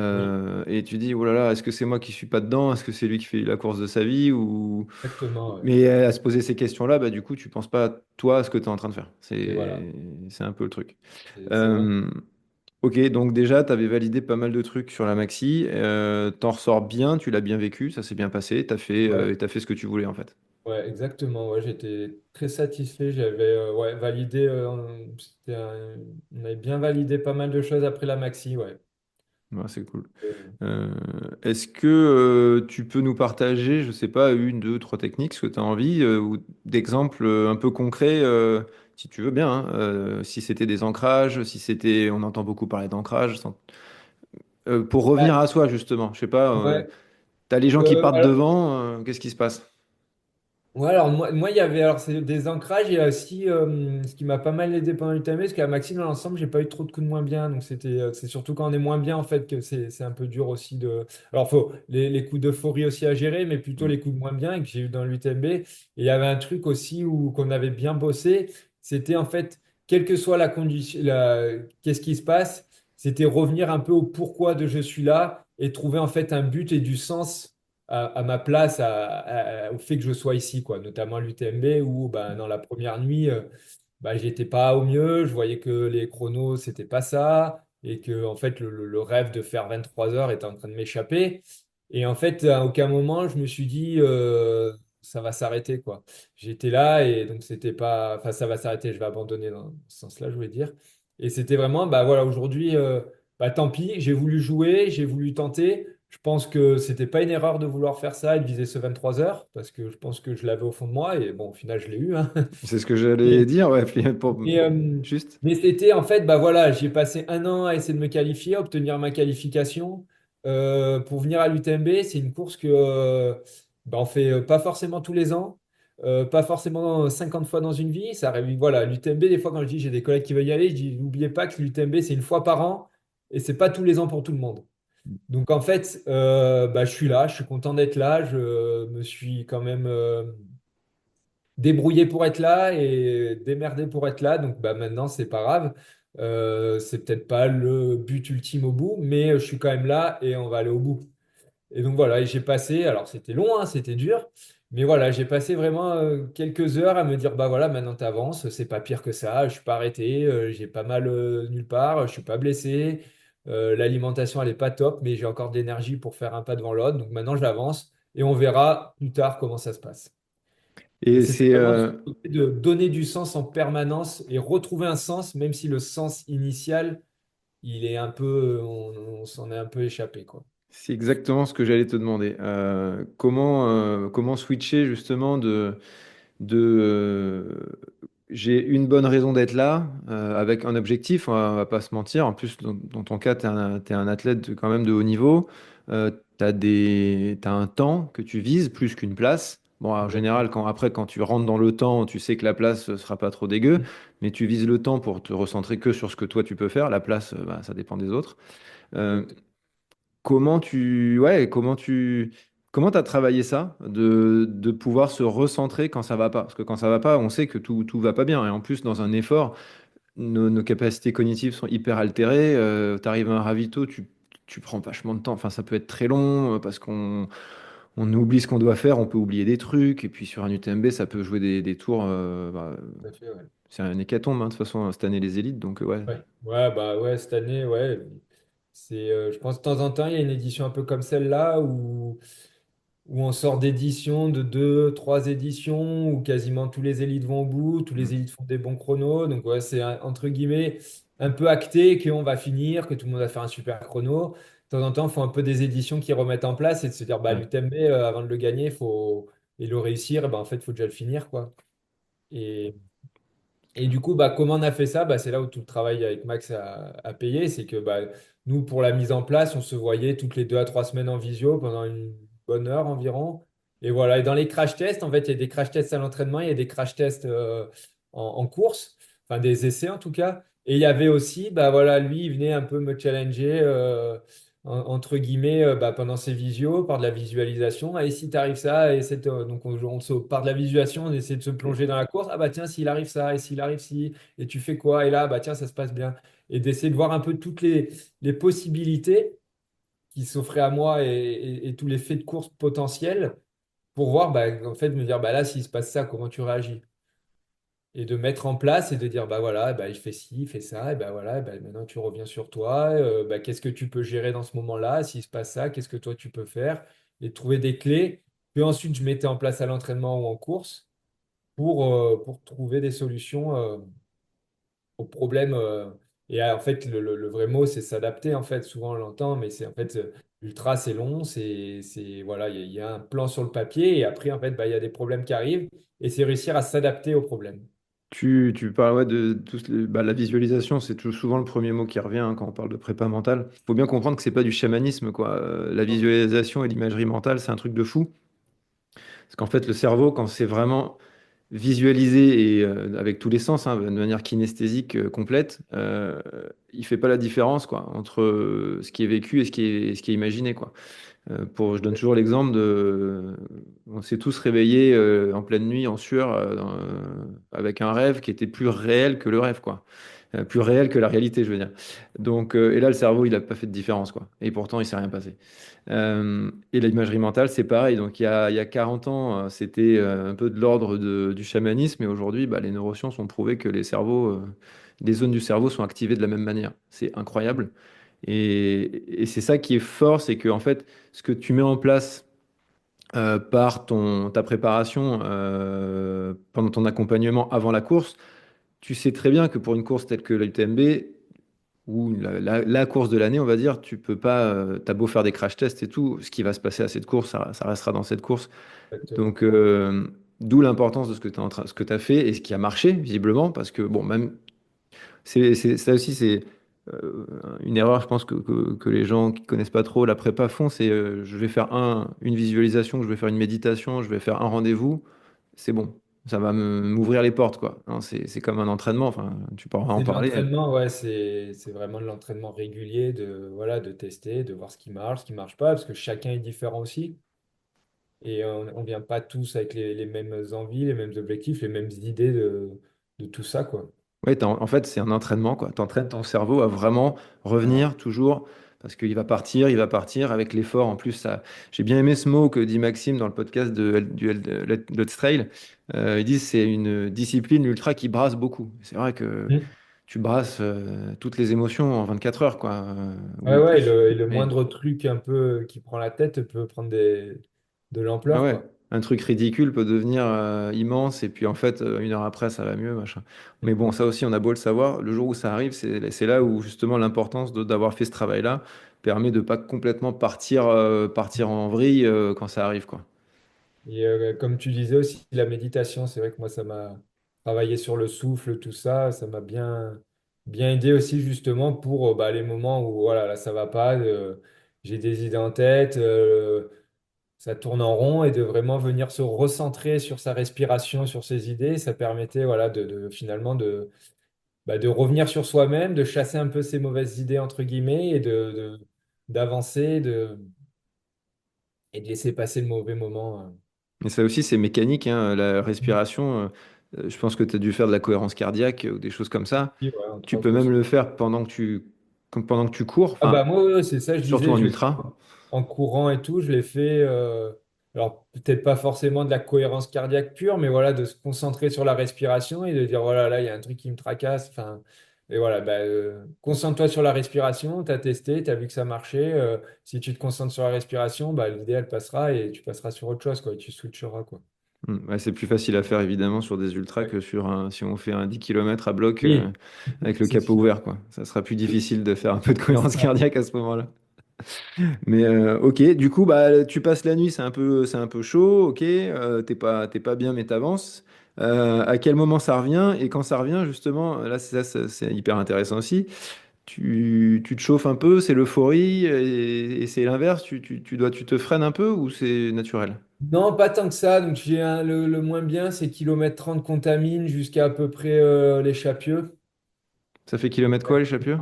Et tu dis, oh là là, est-ce que c'est moi qui suis pas dedans? Est-ce que c'est lui qui fait la course de sa vie? Ou... exactement. Ouais. Mais à se poser ces questions-là, bah, du coup, tu penses pas toi à ce que tu es en train de faire. Et voilà. C'est un peu le truc. C'est vraiment. Euh, ok, donc déjà, tu avais validé pas mal de trucs sur la maxi. T'en ressors bien, tu l'as bien vécu, ça s'est bien passé. Ouais. T'as fait ce que tu voulais en fait. Ouais, exactement. Ouais, j'étais très satisfait. J'avais ouais, validé. On avait bien validé pas mal de choses après la maxi. Ouais. Ouais, c'est cool. Euh, Est-ce que tu peux nous partager, je sais pas, une, deux, trois techniques, ce que tu as envie, ou d'exemples un peu concrets, si tu veux bien, hein, si c'était des ancrages, si c'était, on entend beaucoup parler d'ancrage, pour revenir bah, à soi justement, je sais pas, ouais. tu as les gens qui partent Alors, devant, qu'est-ce qui se passe? ouais, alors moi, il y avait alors c'est des ancrages et aussi ce qui m'a pas mal aidé pendant l'UTMB, parce qu'à Maxime dans l'ensemble, j'ai pas eu trop de coups de moins bien, donc c'est surtout quand on est moins bien en fait que c'est un peu dur aussi de. Alors faut les coups d'euphorie aussi à gérer, mais plutôt Mm. les coups de moins bien que j'ai eu dans l'UTMB. Et il y avait un truc aussi où qu'on avait bien bossé, c'était en fait quelle que soit la condition, qu'est-ce qui se passe, c'était revenir un peu au pourquoi de je suis là et trouver en fait un but et du sens à ma place, au fait que je sois ici, quoi, notamment à l'UTMB où ben, dans la première nuit, bah, j'étais pas au mieux, je voyais que les chronos, c'était pas ça, et que en fait, le rêve de faire 23 heures était en train de m'échapper. Et en fait, à aucun moment, je me suis dit, ça va s'arrêter, quoi. J'étais là, et donc c'était pas, enfin, ça va s'arrêter, je vais abandonner dans ce sens-là, je voulais dire. Et c'était vraiment, bah voilà, aujourd'hui, bah, tant pis, j'ai voulu jouer, j'ai voulu tenter. Je pense que c'était pas une erreur de vouloir faire ça et de viser ce 23 heures, parce que je pense que je l'avais au fond de moi, et bon, au final, je l'ai eu, hein. C'est ce que j'allais dire, ouais, puis Mais, juste. mais c'était en fait, bah voilà, j'ai passé un an à essayer de me qualifier, à obtenir ma qualification. Pour venir à l'UTMB, c'est une course que bah, on fait pas forcément tous les ans, pas forcément 50 fois dans une vie. Ça arrive, voilà, l'UTMB, des fois, quand je dis j'ai des collègues qui veulent y aller, je dis n'oubliez pas que l'UTMB, c'est une fois par an et c'est pas tous les ans pour tout le monde. Donc en fait, bah, je suis là, je suis content d'être là, je me suis quand même débrouillé pour être là et démerdé pour être là. Donc bah, maintenant, c'est pas grave. C'est peut-être pas le but ultime au bout, mais je suis quand même là et on va aller au bout. Et donc voilà, et j'ai passé, alors c'était long, hein, c'était dur, mais voilà, j'ai passé vraiment quelques heures à me dire, bah voilà, maintenant tu avances, c'est pas pire que ça, je suis pas arrêté, j'ai pas mal nulle part, je suis pas blessé, l'alimentation elle est pas top, mais j'ai encore de l'énergie pour faire un pas devant l'autre, donc maintenant j'avance et on verra plus tard comment ça se passe. Et Et c'était c'est vraiment ce côté de donner du sens en permanence et retrouver un sens, même si le sens initial, il est un peu, on s'en est un peu échappé, quoi. c'est exactement ce que j'allais te demander. Comment switcher justement de j'ai une bonne raison d'être là, avec un objectif, on va pas se mentir. En plus, dans ton cas, t'es un athlète quand même de haut niveau. T'as un temps que tu vises plus qu'une place. Bon, en général, Exactement. quand tu rentres dans le temps, tu sais que la place sera pas trop dégueu, mais tu vises le temps pour te recentrer que sur ce que toi tu peux faire. La place, bah, ça dépend des autres. Euh, Exactement. comment t'as travaillé ça, de pouvoir se recentrer quand ça va pas? Parce que quand ça va pas, on sait que tout va pas bien. Et en plus, dans un effort, nos capacités cognitives sont hyper altérées. Tu arrives à un ravito, tu prends vachement de temps. Enfin, ça peut être très long parce qu'on oublie ce qu'on doit faire, on peut oublier des trucs. Et puis sur un UTMB, ça peut jouer des tours. Tout à fait, ouais. C'est un hécatombe, hein, de toute façon, cette année, les élites. Donc, ouais. Ouais, ouais, bah ouais, cette année, ouais. Je pense de temps en temps, il y a une édition un peu comme celle-là où on sort d'éditions, de deux, trois éditions, où quasiment tous les élites vont au bout, tous Mm. les élites font des bons chronos. Donc, ouais, c'est entre guillemets un peu acté qu'on va finir, que tout le monde va faire un super chrono. De temps en temps, il faut un peu des éditions qui remettent en place et de se dire, bah, Ouais. l'UTMB, avant de le gagner, et le réussir, en fait, il faut déjà le finir, quoi. Et, et du coup, bah, comment on a fait ça? Bah, c'est là où tout le travail avec Max a payé. C'est que bah, nous, pour la mise en place, on se voyait toutes les 2 à 3 semaines en visio pendant une bonne heure environ. Et voilà. Et dans les crash tests, en fait, il y a des crash tests à l'entraînement, il y a des crash tests en course, enfin des essais en tout cas. Et il y avait aussi, bah voilà, lui, il venait un peu me challenger, entre guillemets, bah, pendant ses visios, par de la visualisation. Et si t'arrives ça, donc par de la visualisation, on essaie de se plonger dans la course. Ah bah tiens, s'il arrive ça, et s'il arrive ci, et tu fais quoi? Et là, bah tiens, ça se passe bien. Et d'essayer de voir un peu toutes les possibilités qui s'offraient à moi et tous les faits de course potentiels pour voir, bah, en fait, me dire, bah là, s'il se passe ça, comment tu réagis? Et de mettre en place et de dire, bah voilà, bah, il fait ci, il fait ça, et bah voilà, bah, maintenant tu reviens sur toi, bah, qu'est-ce que tu peux gérer dans ce moment-là, s'il se passe ça, qu'est-ce que toi tu peux faire, et de trouver des clés. Puis ensuite, je mettais en place à l'entraînement ou en course pour trouver des solutions aux problèmes. Et en fait, le vrai mot, c'est s'adapter, en fait. Souvent, on l'entend, mais c'est en fait, ultra, c'est long, voilà, il y a un plan sur le papier, et après, en fait, bah, il y a des problèmes qui arrivent, et c'est réussir à s'adapter aux problèmes. Tu parles ouais, de la visualisation, c'est souvent le premier mot qui revient hein, quand on parle de prépa mentale. Il faut bien comprendre que c'est pas du chamanisme, quoi. La visualisation et l'imagerie mentale, c'est un truc de fou. Parce qu'en fait, le cerveau, quand c'est vraiment visualisé et avec tous les sens, hein, de manière kinesthésique complète, il fait pas la différence, quoi, entre ce qui est vécu et ce qui est imaginé, quoi. Je donne toujours l'exemple on s'est tous réveillés en pleine nuit, en sueur, avec un rêve qui était plus réel que le rêve, quoi. Plus réel que la réalité, je veux dire. Donc, et là, le cerveau, il n'a pas fait de différence, quoi. Et pourtant, il s'est rien passé. Et l'imagerie mentale, c'est pareil. Donc, il y a 40 ans, c'était un peu de l'ordre du chamanisme. Et aujourd'hui, bah, les neurosciences ont prouvé que les zones du cerveau sont activées de la même manière. C'est incroyable. Et c'est ça qui est fort, c'est que en fait, ce que tu mets en place par ta préparation pendant ton accompagnement avant la course, tu sais très bien que pour une course telle que la UTMB, ou la course de l'année, on va dire, tu peux pas, t'as beau faire des crash tests et tout, ce qui va se passer à cette course, ça restera dans cette course. Exactement. Donc, d'où l'importance de ce que tu as fait et ce qui a marché, visiblement, parce que, bon, même ça aussi, c'est euh, une erreur, je pense, que les gens qui connaissent pas trop la prépa font, c'est je vais faire une visualisation, je vais faire une méditation, je vais faire un rendez-vous, c'est bon. Ça va m'ouvrir les portes, quoi. Hein, c'est comme un entraînement, enfin, tu pourras en C'est de parler. l'entraînement, ouais, c'est vraiment de l'entraînement régulier, voilà, de tester, de voir ce qui marche pas, parce que chacun est différent aussi. Et on vient pas tous avec les mêmes envies, les mêmes objectifs, les mêmes idées de tout ça, quoi. Oui, en fait, c'est un entraînement, quoi. Tu entraînes ton cerveau à vraiment revenir toujours, parce qu'il va partir avec l'effort. En plus, j'ai bien aimé ce mot que dit Maxime dans le podcast de Let's Trail. Ils disent c'est une discipline ultra qui brasse beaucoup. C'est vrai que Mm. tu brasses toutes les émotions en 24 heures, quoi, Ouais, ou ouais, plus. et le Mais moindre truc un peu qui prend la tête peut prendre de ah l'ampleur, ouais, quoi. un truc ridicule peut devenir immense et puis en fait, une heure après, ça va mieux, machin. Mais bon, ça aussi, on a beau le savoir, le jour où ça arrive, c'est là où justement l'importance d'avoir fait ce travail-là permet de pas complètement partir en vrille quand ça arrive, quoi. Et comme tu disais aussi, la méditation, c'est vrai que moi, ça m'a travaillé sur le souffle, tout ça, ça m'a bien aidé aussi justement pour bah, les moments où voilà, là, ça va pas, j'ai des idées en tête, ça tourne en rond et de vraiment venir se recentrer sur sa respiration, sur ses idées, ça permettait voilà, finalement de revenir sur soi-même, de chasser un peu ses mauvaises idées, entre guillemets, et d'avancer et de laisser passer le mauvais moment. Mais ça aussi, c'est mécanique, hein, la respiration. Je pense que tu as dû faire de la cohérence cardiaque ou des choses comme ça. Oui, ouais, entre Tu peux autres même aussi. le faire pendant que tu cours, Ah bah enfin, moi, ouais, c'est ça, je surtout disais, en je l'ai fait ultra. en courant et tout, je l'ai fait, alors peut-être pas forcément de la cohérence cardiaque pure, mais voilà, de se concentrer sur la respiration et de dire, voilà, là, il y a un truc qui me tracasse, enfin, et voilà, bah, concentre-toi sur la respiration, tu as testé, tu as vu que ça marchait, si tu te concentres sur la respiration, bah, l'idée, passera et tu passeras sur autre chose, quoi, et tu switcheras, quoi. Ouais, c'est plus facile à faire évidemment sur des ultras Ouais. que si on fait un 10 km à bloc Oui, avec le c'est capot sûr. ouvert, quoi. Ça sera plus difficile de faire un peu de C'est cohérence ça. cardiaque à ce moment-là. Mais ok, du coup, bah, tu passes la nuit, c'est un peu chaud, ok, t'es pas bien, mais t'avances. À quel moment ça revient? Et quand ça revient, justement, là, c'est hyper intéressant aussi. Tu te chauffes un peu, c'est l'euphorie, et c'est l'inverse, tu te freines un peu ou c'est naturel? Non, pas tant que ça. Donc, le moins bien, c'est kilomètre 30 contamine jusqu'à à peu près les Chapieux. Ça fait kilomètre quoi, les Chapieux?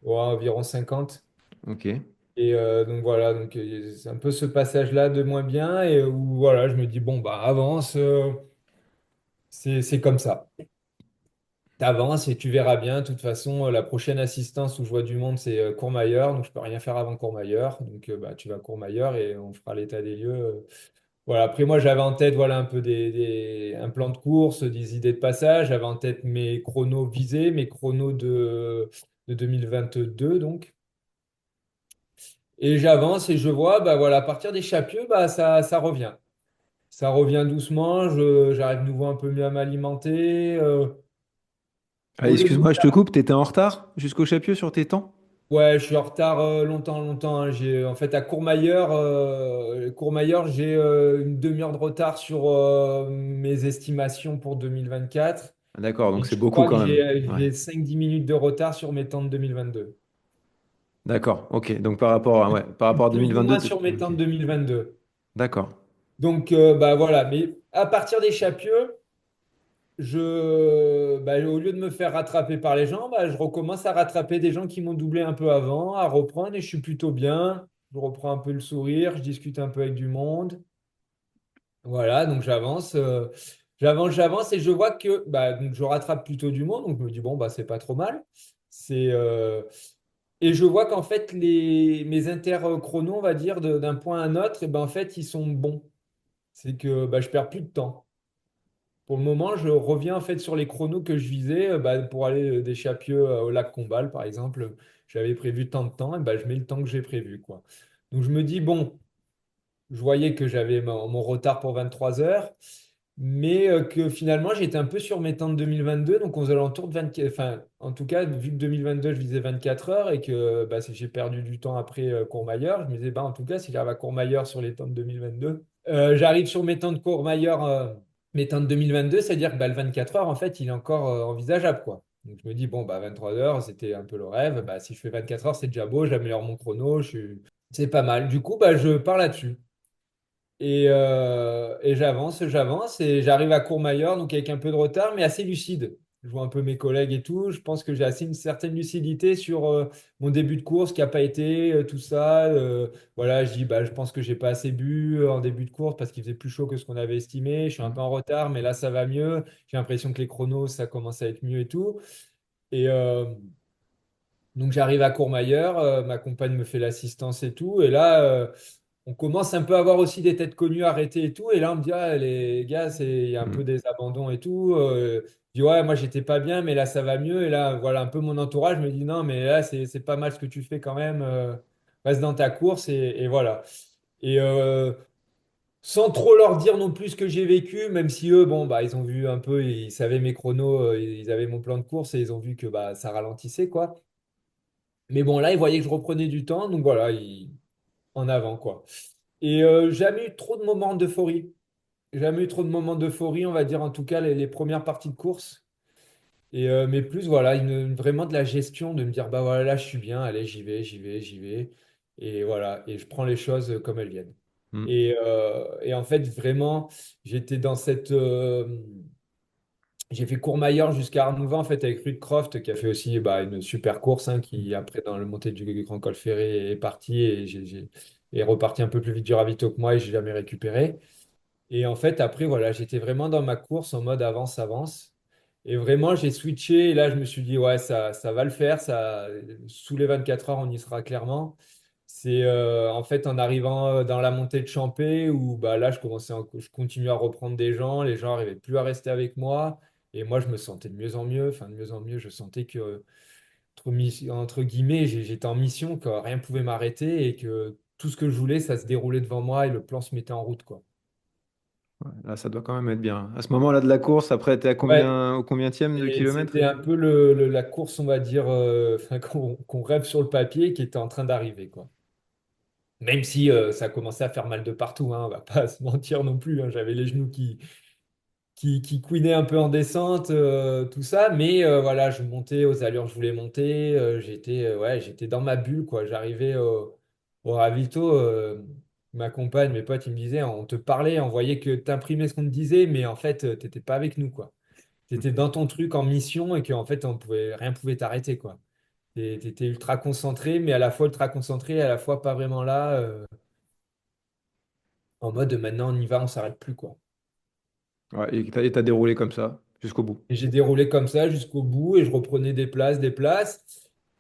Ouais, environ 50. Ok. Et donc voilà, donc c'est un peu ce passage-là de moins bien et où voilà, je me dis, bon, bah avance, c'est comme ça. T'avances et tu verras bien. De toute façon, la prochaine assistance où je vois du monde, c'est Courmayeur. Donc je peux rien faire avant Courmayeur. Donc bah, tu vas à Courmayeur et on fera l'état des lieux. Voilà. Après, moi, j'avais en tête voilà, un peu un plan de course, des idées de passage. J'avais en tête mes chronos visés, mes chronos de 2022 donc. Et j'avance et je vois, bah voilà, à partir des Chapieux, bah ça revient. Ça revient doucement, j'arrive nouveau un peu mieux à m'alimenter. Ah, Au lieu de me excuse-moi, je te faire- coupe, t'étais en retard jusqu'au Chapieux sur tes temps? Ouais, je suis en retard longtemps, longtemps, hein. En fait, à Courmayeur, j'ai une demi-heure de retard sur mes estimations pour 2024. Ah, d'accord, Et donc c'est je beaucoup crois que quand même. Ouais. j'ai 5-10 minutes de retard sur mes temps de 2022. D'accord, ok. Donc par rapport à Plus ou 2022, moins sur mes temps ok. de 2022. D'accord. Donc, bah voilà. Mais à partir des Chapieux, bah, au lieu de me faire rattraper par les gens, bah, je recommence à rattraper des gens qui m'ont doublé un peu avant, à reprendre et je suis plutôt bien. Je reprends un peu le sourire, je discute un peu avec du monde. Voilà, donc j'avance et je vois que bah, donc je rattrape plutôt du monde. Donc je me dis, bon, bah, c'est pas trop mal. C'est, et je vois qu'en fait, mes interchronos, on va dire, d'un point à un autre, et ben, en fait, ils sont bons. C'est que bah, je perds plus de temps. Pour le moment, je reviens en fait sur les chronos que je visais bah, pour aller des Chapieux au lac Combal, par exemple. J'avais prévu tant de temps, et bah, je mets le temps que j'ai prévu, quoi. Donc je me dis, bon, je voyais que j'avais mon retard pour 23 heures, mais que finalement, j'étais un peu sur mes temps de 2022, donc aux alentours de 24, enfin, en tout cas, vu que 2022, je visais 24 heures et que bah, si j'ai perdu du temps après Courmayeur, je me disais, bah, en tout cas, si j'arrive à Courmayeur sur les temps de 2022, j'arrive sur mes temps de Courmayeur, mes temps de 2022, c'est-à-dire que bah, le 24 heures, en fait, il est encore envisageable, quoi. Donc je me dis, bon, bah, 23 heures, c'était un peu le rêve. Bah, si je fais 24 heures, c'est déjà beau, j'améliore mon chrono, c'est pas mal. Du coup, bah, je pars là-dessus. Et j'avance et j'arrive à Courmayeur, donc avec un peu de retard, mais assez lucide. Je vois un peu mes collègues et tout. Je pense que j'ai assez une certaine lucidité sur mon début de course qui n'a pas été tout ça. Voilà, je dis, bah, je pense que j'ai pas assez bu en début de course parce qu'il faisait plus chaud que ce qu'on avait estimé. Je suis un peu en retard, mais là, ça va mieux. J'ai l'impression que les chronos, ça commence à être mieux et tout. Et donc, j'arrive à Courmayeur, ma compagne me fait l'assistance et tout. Et là, on commence un peu à avoir aussi des têtes connues arrêtées et tout. Et là, on me dit, ah, les gars, il y a un peu Hmm. des abandons et tout. Je dis, ouais, moi, j'étais pas bien, mais là, ça va mieux. Et là, voilà, un peu mon entourage me dit, non, mais là, c'est pas mal ce que tu fais quand même. Reste dans ta course et voilà. Et sans trop leur dire non plus ce que j'ai vécu, même si eux, bon, bah, ils ont vu un peu, ils savaient mes chronos, ils avaient mon plan de course et ils ont vu que bah, ça ralentissait, quoi. Mais bon, là, ils voyaient que je reprenais du temps, donc voilà, en avant, quoi. Et jamais eu trop de moments d'euphorie. Jamais eu trop de moments d'euphorie, on va dire, en tout cas, les premières parties de course. Et, mais plus, voilà, vraiment de la gestion, de me dire, bah voilà, là, je suis bien, allez, j'y vais, j'y vais, j'y vais. Et voilà, et je prends les choses comme elles viennent. Hmm. Et en fait, vraiment, j'étais dans cette. J'ai fait Courmayeur jusqu'à Arnouvin, en fait, avec Ruud Croft, qui a fait aussi bah, une super course, hein, qui, après, dans le montée du Grand Col Ferré, est parti et est reparti un peu plus vite du ravito que moi et j'ai jamais récupéré. Et en fait, après, voilà, j'étais vraiment dans ma course en mode avance, avance. Et vraiment, j'ai switché. Et là, je me suis dit, ouais, ça va le faire. Ça, sous les 24 heures, on y sera clairement. C'est en fait en arrivant dans la montée de Champé où bah, là, je continuais à reprendre des gens. Les gens n'arrivaient plus à rester avec moi. Et moi, je me sentais de mieux en mieux. Enfin, de mieux en mieux, je sentais que, entre guillemets, j'étais en mission, que rien ne pouvait m'arrêter et que tout ce que je voulais, ça se déroulait devant moi et le plan se mettait en route, quoi. Ouais, là, ça doit quand même être bien. À ce moment-là de la course, après, t'es à Ouais, combien, au combienième de et kilomètre? c'était un peu la course, on va dire, enfin, qu'on rêve sur le papier qui était en train d'arriver, quoi. Même si ça commençait à faire mal de partout, hein, on va pas se mentir non plus, hein. J'avais les genoux qui couinaient un peu en descente, tout ça. Mais voilà, je montais aux allures que je voulais monter. Ouais, j'étais dans ma bulle, quoi. J'arrivais au ravito. Ma compagne, mes potes, ils me disaient, on te parlait, on voyait que tu imprimais ce qu'on te disait, mais en fait, tu n'étais pas avec nous, quoi. Tu étais dans ton truc en mission et qu'en fait, rien pouvait t'arrêter, quoi. Tu étais ultra concentré, mais à la fois ultra concentré, à la fois pas vraiment là, en mode maintenant on y va, on s'arrête plus, quoi. Ouais, et t'as déroulé comme ça, jusqu'au bout. Et j'ai déroulé comme ça jusqu'au bout et je reprenais des places, des places.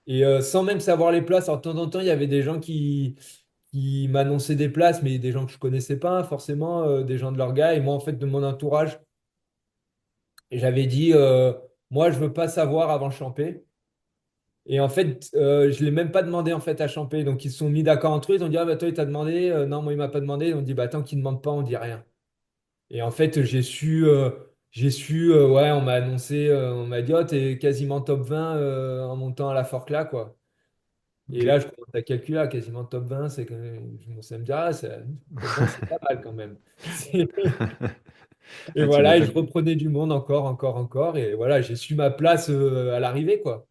Et sans même savoir les places, alors de temps en temps, il y avait des gens qui m'annonçaient des places, mais des gens que je connaissais pas forcément, des gens de leur gars. Et moi, en fait, de mon entourage, j'avais dit, moi, je veux pas savoir avant Champé. Et en fait, je l'ai même pas demandé en fait à Champé. Donc, ils se sont mis d'accord entre eux. Ils ont dit, ah bah toi, il t'a demandé. Non, moi, il m'a pas demandé. Ils ont dit, bah tant qu'il ne demande pas, on dit rien. Et en fait, ouais, on m'a annoncé, on m'a dit, oh, t'es quasiment top 20 en montant à la Forclaz, quoi. Et Ok. là, je commence à calculer, ah, quasiment top 20, c'est quand même, je commence à me dire, top 20, c'est pas mal quand même. Et Ah, tu voilà, et je m'étonnes. reprenais du monde encore, encore, encore. Et voilà, j'ai su ma place à l'arrivée, quoi.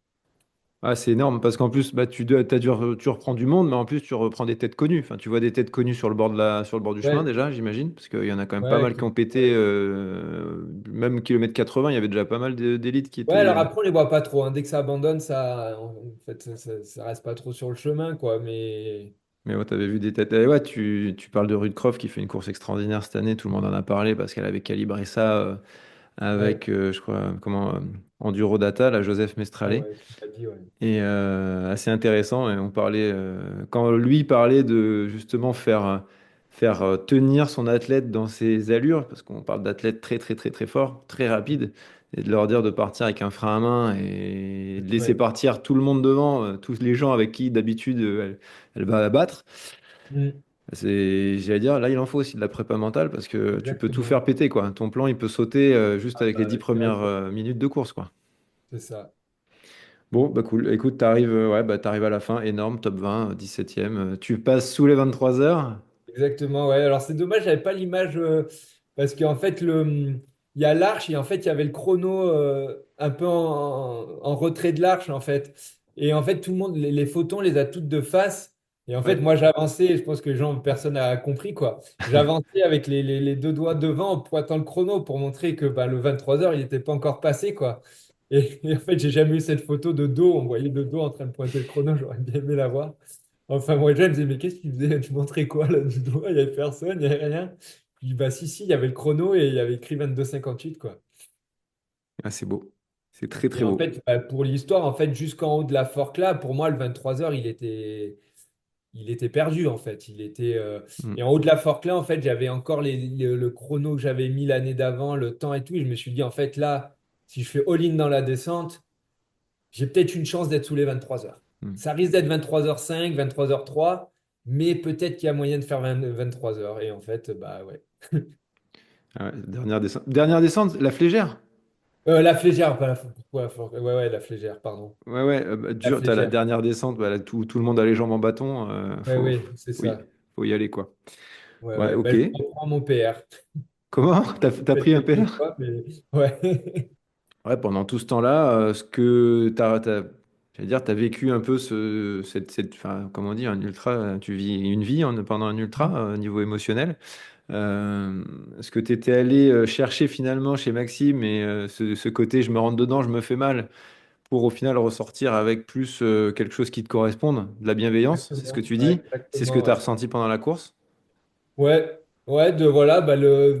Ah, c'est énorme parce qu'en plus, bah, tu reprends du monde, mais en plus, tu reprends des têtes connues. Enfin, tu vois des têtes connues sur le bord sur le bord du chemin Ouais, déjà, j'imagine, parce qu'il y en a quand même pas ouais, mal qui ont pété, même kilomètre 80, il y avait déjà pas mal d'élites qui ouais, étaient. alors après, on les voit pas trop, hein. Dès que ça abandonne, en fait, ça reste pas trop sur le chemin, quoi. Mais Mais ouais, t'avais vu des têtes. Et ouais, tu parles de Ruth Croft qui fait une course extraordinaire cette année, tout le monde en a parlé parce qu'elle avait calibré ça ouais, avec, je crois, comment, Enduro Data, la Joseph ah Mestrallet. ouais, tu m'as dit, ouais. Et assez intéressant. Et on parlait, quand lui parlait de justement faire tenir son athlète dans ses allures, parce qu'on parle d'athlètes très, très, très, très forts, très rapides, et de leur dire de partir avec un frein à main et de laisser Ouais. partir tout le monde devant, tous les gens avec qui d'habitude elle va abattre. Mm, J'allais dire, là, il en faut aussi de la prépa mentale parce que tu peux tout exactement. faire péter, quoi. Ton plan, il peut sauter juste Ah avec les bah, 10 premières direct, minutes de course, quoi. c'est ça. Bon, bah cool. Écoute, ouais, bah, t'arrives à la fin, énorme, top 20, 17e. Tu passes sous les 23 heures. Exactement, ouais. Alors c'est dommage, j'avais pas l'image parce qu'en fait il y a l'arche et en fait il y avait le chrono un peu en retrait de l'arche en fait. Et en fait tout le monde, les photons on les a toutes de face. Et en fait Ouais. moi j'avançais, et je pense que les gens, personne n'a compris quoi. J'avançais avec les deux doigts devant en pointant le chrono pour montrer que bah, le 23 heures il n'était pas encore passé quoi. Et en fait j'ai jamais eu cette photo de dos, on voyait de dos en train de pointer le chrono, j'aurais bien aimé la voir. Enfin, moi, déjà, il me disait, mais qu'est-ce que tu faisais? Tu montrais quoi là du doigt? Il n'y avait personne, il n'y avait rien. Je dis, bah si, si, il y avait le chrono et il y avait écrit 22,58 quoi. Ah, c'est beau. C'est très, Et très en beau. fait, bah, pour l'histoire, en fait, jusqu'en haut de la fork là, pour moi, le 23 heures, il était perdu, en fait. Mm. Et en haut de la fork là, en fait, j'avais encore le chrono que j'avais mis l'année d'avant, le temps et tout. Et je me suis dit, en fait, là, si je fais all-in dans la descente, j'ai peut-être une chance d'être sous les 23 heures. Mm. Ça risque d'être 23h05, 23h03, mais peut-être qu'il y a moyen de faire 23 heures. Et en fait, bah ouais. Ah ouais, dernière descente. Dernière descente, la flégère. La flégère, pas ouais, ouais, la flégère, pardon. Ouais, ouais, La dur, t'as la flégère. dernière descente, bah, là, tout le monde a les jambes en bâton. Ouais, oui, c'est Oui, ça. faut y aller, quoi. Ouais, Ouais, ouais. ok. Ben, je reprends mon PR. Comment? T'as pris un Quelques PR? fois, mais ouais. Ouais, pendant tout ce temps-là, ce que j'allais dire, t'as vécu un peu enfin, comment on dit, un ultra, tu vis une vie pendant un ultra, niveau émotionnel. Ce que tu étais allé chercher finalement chez Maxime et ce côté je me rentre dedans, je me fais mal, pour au final ressortir avec plus quelque chose qui te corresponde, de la bienveillance, c'est ce que Exactement. tu Ouais, dis, c'est ce que exactement, tu as ouais. ressenti pendant la course. Ouais, Ouais, de voilà,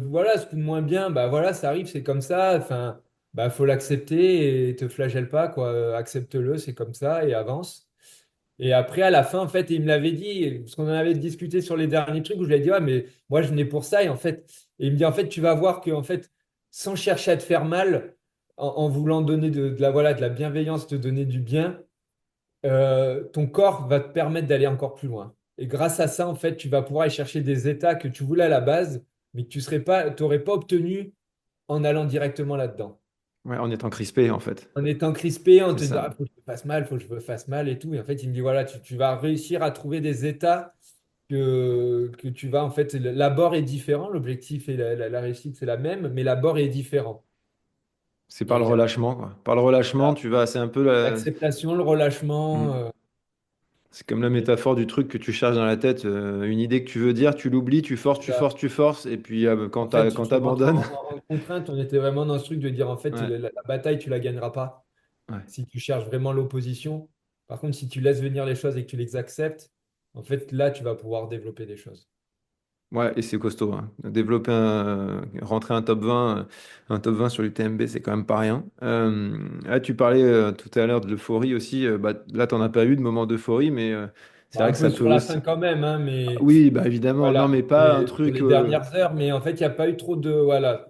voilà, ce coup de moins bien, bah voilà, ça arrive, c'est comme ça. Enfin, bah faut l'accepter et te flagelle pas, quoi. Accepte-le, c'est comme ça et avance. Et après, à la fin, en fait, il me l'avait dit, parce qu'on en avait discuté sur les derniers trucs où je lui ai dit, ouais, mais moi, je venais pour ça. Et il me dit, en fait, tu vas voir que, en fait, sans chercher à te faire mal, en voulant donner voilà, de la bienveillance, te donner du bien, ton corps va te permettre d'aller encore plus loin. Et grâce à ça, en fait, tu vas pouvoir aller chercher des états que tu voulais à la base, mais que t'aurais pas obtenu en allant directement là-dedans. Ouais, en étant crispé, en fait. En étant crispé, en C'est te disant, ça. ah, faut que je me fasse mal, faut que je me fasse mal et tout. Et en fait, il me dit, voilà, tu vas réussir à trouver des états que tu vas, en fait, l'abord est différent, l'objectif et la réussite, c'est la même, mais l'abord est différent. C'est par le Et relâchement, quoi. Par le relâchement, tu vas, c'est un peu l'acceptation, le relâchement, Hmm. C'est comme la métaphore du truc que tu cherches dans la tête, une idée que tu veux dire, tu l'oublies, tu forces, tu ça. forces, tu forces, et puis En fait, quand tu rentres t'abandonnes, en contrainte, on était vraiment dans ce truc de dire, en fait, ouais, la bataille, tu la gagneras pas ouais. si tu cherches vraiment l'opposition. Par contre, si tu laisses venir les choses et que tu les acceptes, en fait, là, tu vas pouvoir développer des choses. Ouais, et c'est costaud, hein. Rentrer un top 20 sur l'UTMB, c'est quand même pas rien. Tu parlais tout à l'heure de l'euphorie aussi. Bah, là, t'en as pas eu de moment d'euphorie, mais c'est Bah, vrai un que ça peu peut sur la fin aussi. quand même, hein, mais Oui, bah évidemment, non, voilà, mais pas un et sur truc. les dernières heures, mais en fait, il n'y a pas eu trop de, voilà,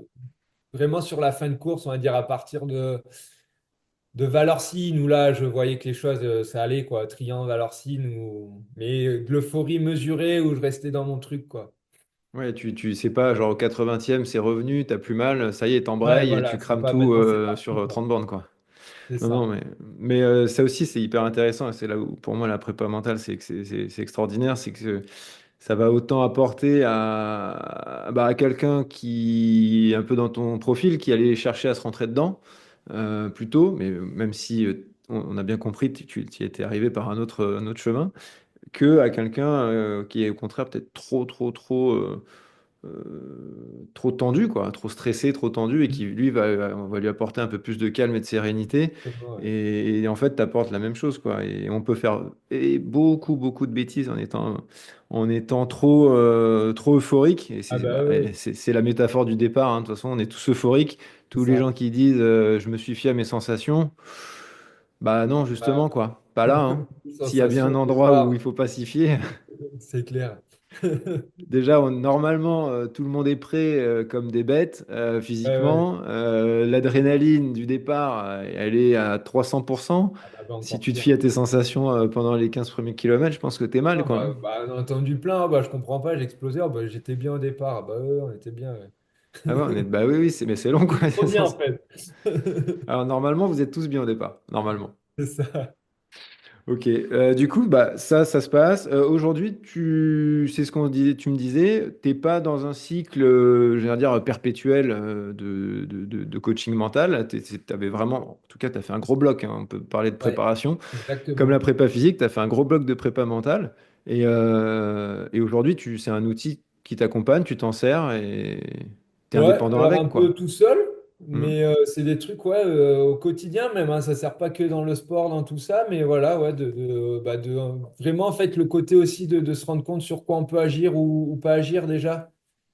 vraiment sur la fin de course, on va dire à partir de Valorcine, où là, je voyais que les choses, ça allait, quoi, Triangle, Valorcine, mais de l'euphorie mesurée où je restais dans mon truc, quoi. Ouais, tu sais pas, genre au 80e, c'est revenu, t'as plus mal, ça y est, Ouais, t'embrayes et tu voilà, c'est crames pas tout maintenant, c'est sur parti, quoi. 30 bornes, quoi. C'est Non, non, ça. mais ça aussi, c'est hyper intéressant. Et c'est là où, pour moi, la prépa mentale, c'est que c'est extraordinaire. C'est que ça va autant apporter à quelqu'un qui est un peu dans ton profil, qui allait chercher à se rentrer dedans plus tôt, mais même si on a bien compris, tu y étais arrivé par un autre chemin, que à quelqu'un qui est au contraire peut-être trop tendu, quoi, trop stressé, trop tendu, et qui, lui, on va lui apporter un peu plus de calme et de sérénité. Exactement, ouais. Et en fait, t'apportes la même chose, quoi. Et on peut faire beaucoup de bêtises en étant trop euphorique. Et Ah c'est bah bah, oui. c'est la métaphore du départ, hein. De toute façon, on est tous euphoriques. C'est Tous les ça. gens qui disent je me suis fié à mes sensations, bah non, Bah, justement, quoi. Pas là, hein. S'il y a bien un sensation, endroit où il départ, faut pas s'y fier. c'est clair. Déjà, normalement, tout le monde est prêt comme des bêtes Ouais, ouais. physiquement. L'adrénaline du départ, elle est à 300%. Ah bah, Si encore tu te pire. fies à tes sensations pendant les 15 premiers kilomètres, je pense que t'es mal, Non, quoi. on a entendu plein, ah bah, je comprends pas, j'ai explosé, ah bah, j'étais bien au départ, ah bah, ouais, on était bien. Ouais. Ah ouais, bah oui, oui, mais c'est long, quoi. C'est trop bien en fait. Alors, normalement, vous êtes tous bien au départ. Normalement. C'est ça. Ok, du coup, bah, ça se passe. Aujourd'hui, c'est ce qu'on disait, tu me disais, t'es pas dans un cycle, je vais dire, perpétuel de coaching mental. T'avais vraiment, en tout cas, tu as fait un gros bloc, hein, on peut parler de Ouais, préparation. Comme la exactement. prépa physique, tu as fait un gros bloc de prépa mentale. Et aujourd'hui, c'est un outil qui t'accompagne, tu t'en sers et tu es Ouais, indépendant alors un avec, peu quoi. tout seul, Hmm. mais c'est des trucs ouais, au quotidien même, hein, ça sert pas que dans le sport, dans tout ça, mais voilà, ouais, vraiment en fait le côté aussi de se rendre compte sur quoi on peut agir ou pas agir déjà,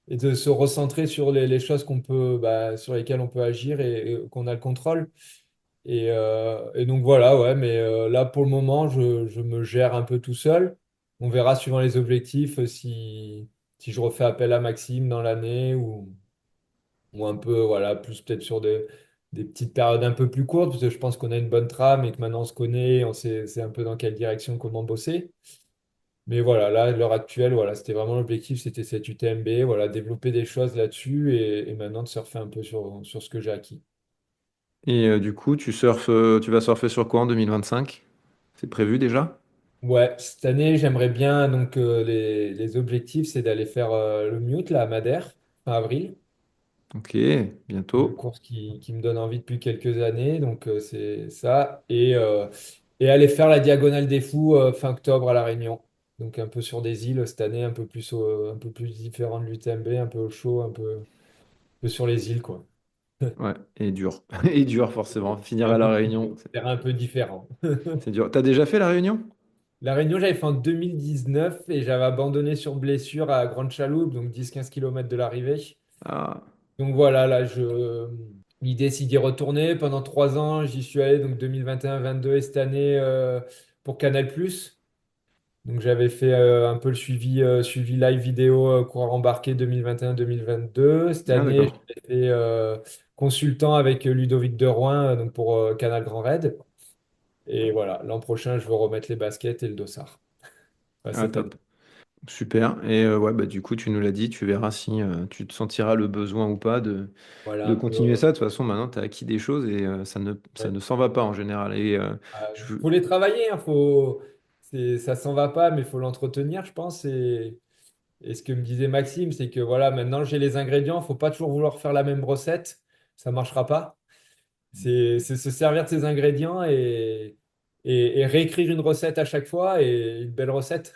et de se recentrer sur les choses sur lesquelles on peut agir et qu'on a le contrôle. Et donc voilà, ouais, mais là pour le moment, je me gère un peu tout seul. On verra suivant les objectifs si je refais appel à Maxime dans l'année ou un peu, voilà, plus peut-être sur des petites périodes un peu plus courtes, parce que je pense qu'on a une bonne trame et que maintenant on se connaît, on sait c'est un peu dans quelle direction, comment bosser. Mais voilà, là, à l'heure actuelle, voilà, c'était vraiment l'objectif, c'était cette UTMB, voilà, développer des choses là-dessus et maintenant de surfer un peu sur ce que j'ai acquis. Et du coup, tu vas surfer sur quoi en 2025? C'est prévu déjà? Ouais, cette année, j'aimerais bien, donc les objectifs, c'est d'aller faire le Mute, là, à Madère, fin avril. Ok, Une bientôt. course qui me donne envie depuis quelques années, donc c'est ça. Et aller faire la Diagonale des Fous fin octobre à La Réunion. Donc un peu sur des îles cette année, un peu plus différent de l'UTMB, un peu au chaud, un peu sur les îles, quoi. Ouais, et dur. Et dur, forcément. Finir à La Réunion, Terrain un peu différent. c'est dur. T'as déjà fait La Réunion? La Réunion, j'avais fait en 2019 et j'avais abandonné sur blessure à Grande Chaloupe, donc 10-15 km de l'arrivée. Ah, Donc voilà, l'idée, c'est d'y retourner. Pendant 3 ans, j'y suis allé, donc 2021, 22 et cette année pour Canal+. Donc j'avais fait un peu le suivi live vidéo coureur embarqué 2021-2022. Cette ah, année, d'accord. j'ai fait consultant avec Ludovic de Roin donc pour Canal Grand Raid. Et voilà, l'an prochain, je veux remettre les baskets et le dossard. Enfin, Ah, cette année. top. Super. Et ouais, bah, du coup, tu nous l'as dit, tu verras si tu te sentiras le besoin ou pas Voilà de un peu. continuer ça. De toute façon, maintenant, tu as acquis des choses et ça Ouais. ne s'en va pas en général. Et je... Faut les travailler, hein, ça s'en va pas, mais il faut l'entretenir, je pense. Et ce que me disait Maxime, c'est que voilà, maintenant j'ai les ingrédients, faut pas toujours vouloir faire la même recette, ça marchera pas. C'est se servir de ces ingrédients et réécrire une recette à chaque fois et une belle recette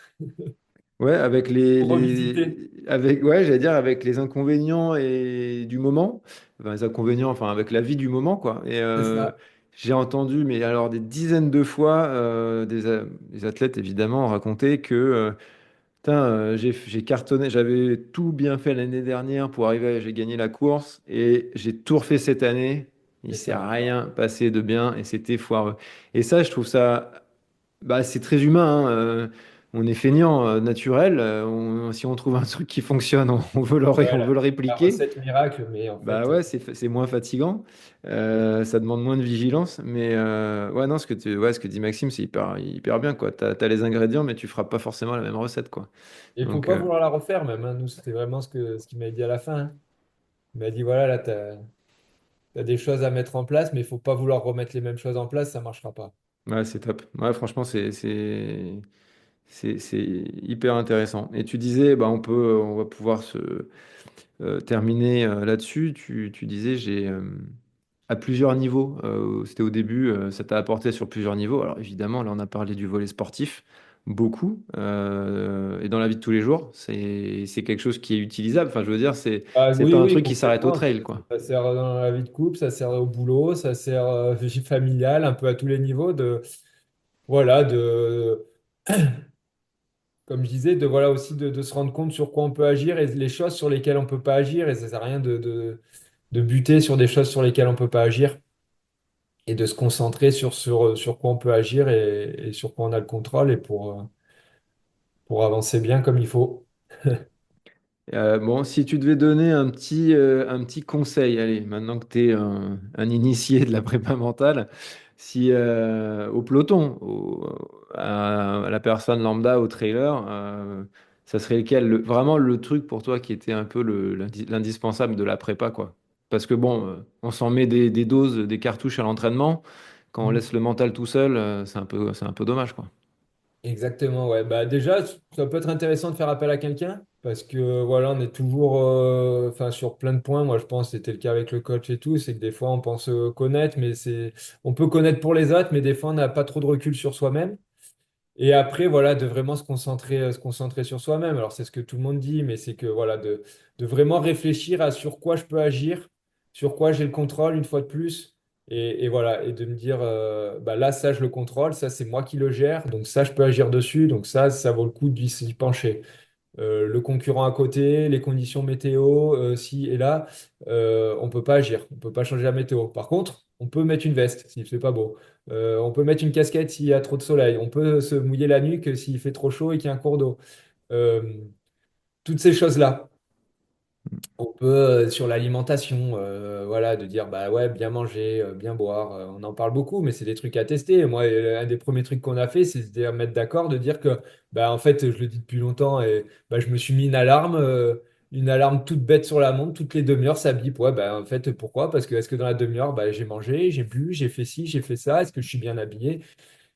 Ouais, avec pour revisiter. ouais, j'allais dire avec les inconvénients et du moment, enfin, les inconvénients, enfin avec la vie du moment, quoi. Et C'est ça. j'ai entendu, mais alors des dizaines de fois, des athlètes évidemment raconter que putain, j'ai cartonné, j'avais tout bien fait l'année dernière pour arriver, j'ai gagné la course et j'ai tout refait cette année. Il Et s'est ça marche pas. rien passé de bien et c'était foireux. Et ça, je trouve ça. Bah, c'est très humain, hein. On est feignant, naturel. Si on trouve un truc qui fonctionne, Ouais, on veut le la répliquer. recette miracle, mais en Bah fait, ouais, c'est moins fatigant. Ça demande moins de vigilance. Mais ouais, non, ce que dit Maxime, c'est hyper bien, quoi. T'as les ingrédients, mais tu feras pas forcément la même recette, quoi. il faut Donc, pas vouloir la refaire même, hein. Nous, c'était vraiment ce qu'il m'a dit à la fin, hein. Il m'a dit voilà, là, t'as des choses à mettre en place, mais il faut pas vouloir remettre les mêmes choses en place, ça marchera pas. ouais, c'est top. Ouais, franchement, c'est hyper intéressant. Et tu disais, bah, on va pouvoir terminer là-dessus. Tu disais, j'ai à plusieurs niveaux. C'était au début, ça t'a apporté sur plusieurs niveaux. Alors évidemment, là, on a parlé du volet sportif, beaucoup. Et dans la vie de tous les jours, c'est quelque chose qui est utilisable. Enfin, je veux dire, Ah, c'est oui, pas un oui, truc qui s'arrête au complètement. trail, quoi. Ça sert dans la vie de couple, ça sert au boulot, ça sert vie familiale, un peu à tous les niveaux voilà, comme je disais, voilà aussi de se rendre compte sur quoi on peut agir et les choses sur lesquelles on peut pas agir. Et ça sert à rien de buter sur des choses sur lesquelles on peut pas agir et de se concentrer sur quoi on peut agir et sur quoi on a le contrôle et pour avancer bien comme il faut. Bon, si tu devais donner un petit conseil, allez, maintenant que tu es un initié de la prépa mentale, si au peloton, à la personne lambda, au trailer, ça serait lequel, vraiment le truc pour toi qui était un peu l'indispensable de la prépa, quoi. Parce que bon, on s'en met des doses, des cartouches à l'entraînement. Quand on laisse le mental tout seul, c'est un peu dommage, quoi. Exactement, ouais. Bah déjà, ça peut être intéressant de faire appel à quelqu'un parce que voilà, on est toujours enfin, sur plein de points. Moi, je pense que c'était le cas avec le coach et tout. C'est que des fois, on pense connaître, mais on peut connaître pour les autres, mais des fois, on n'a pas trop de recul sur soi-même. Et après, voilà, de vraiment se concentrer sur soi-même. Alors, c'est ce que tout le monde dit, mais c'est que voilà, de vraiment réfléchir à sur quoi je peux agir, sur quoi j'ai le contrôle une fois de plus. Et voilà, et de me dire, bah là, ça, je le contrôle, ça, c'est moi qui le gère, donc ça, je peux agir dessus, donc ça vaut le coup d'y pencher. Le concurrent à côté, les conditions météo, si et là, on peut pas agir, on peut pas changer la météo. Par contre, on peut mettre une veste s'il fait pas beau. On peut mettre une casquette s'il y a trop de soleil. On peut se mouiller la nuque s'il fait trop chaud et qu'il y a un cours d'eau. Euh, toutes ces choses-là. On peut, sur l'alimentation, voilà, de dire, bah ouais, bien manger, bien boire, on en parle beaucoup, mais c'est des trucs à tester. Moi, un des premiers trucs qu'on a fait, c'est se mettre d'accord, de dire que, bah en fait, je le dis depuis longtemps, et bah, je me suis mis une alarme toute bête sur la montre, toutes les demi-heures, ça bip. Ouais, bah en fait, pourquoi? Parce que est-ce que dans la demi-heure, bah, j'ai mangé, j'ai bu, j'ai fait ci, j'ai fait ça, est-ce que je suis bien habillé?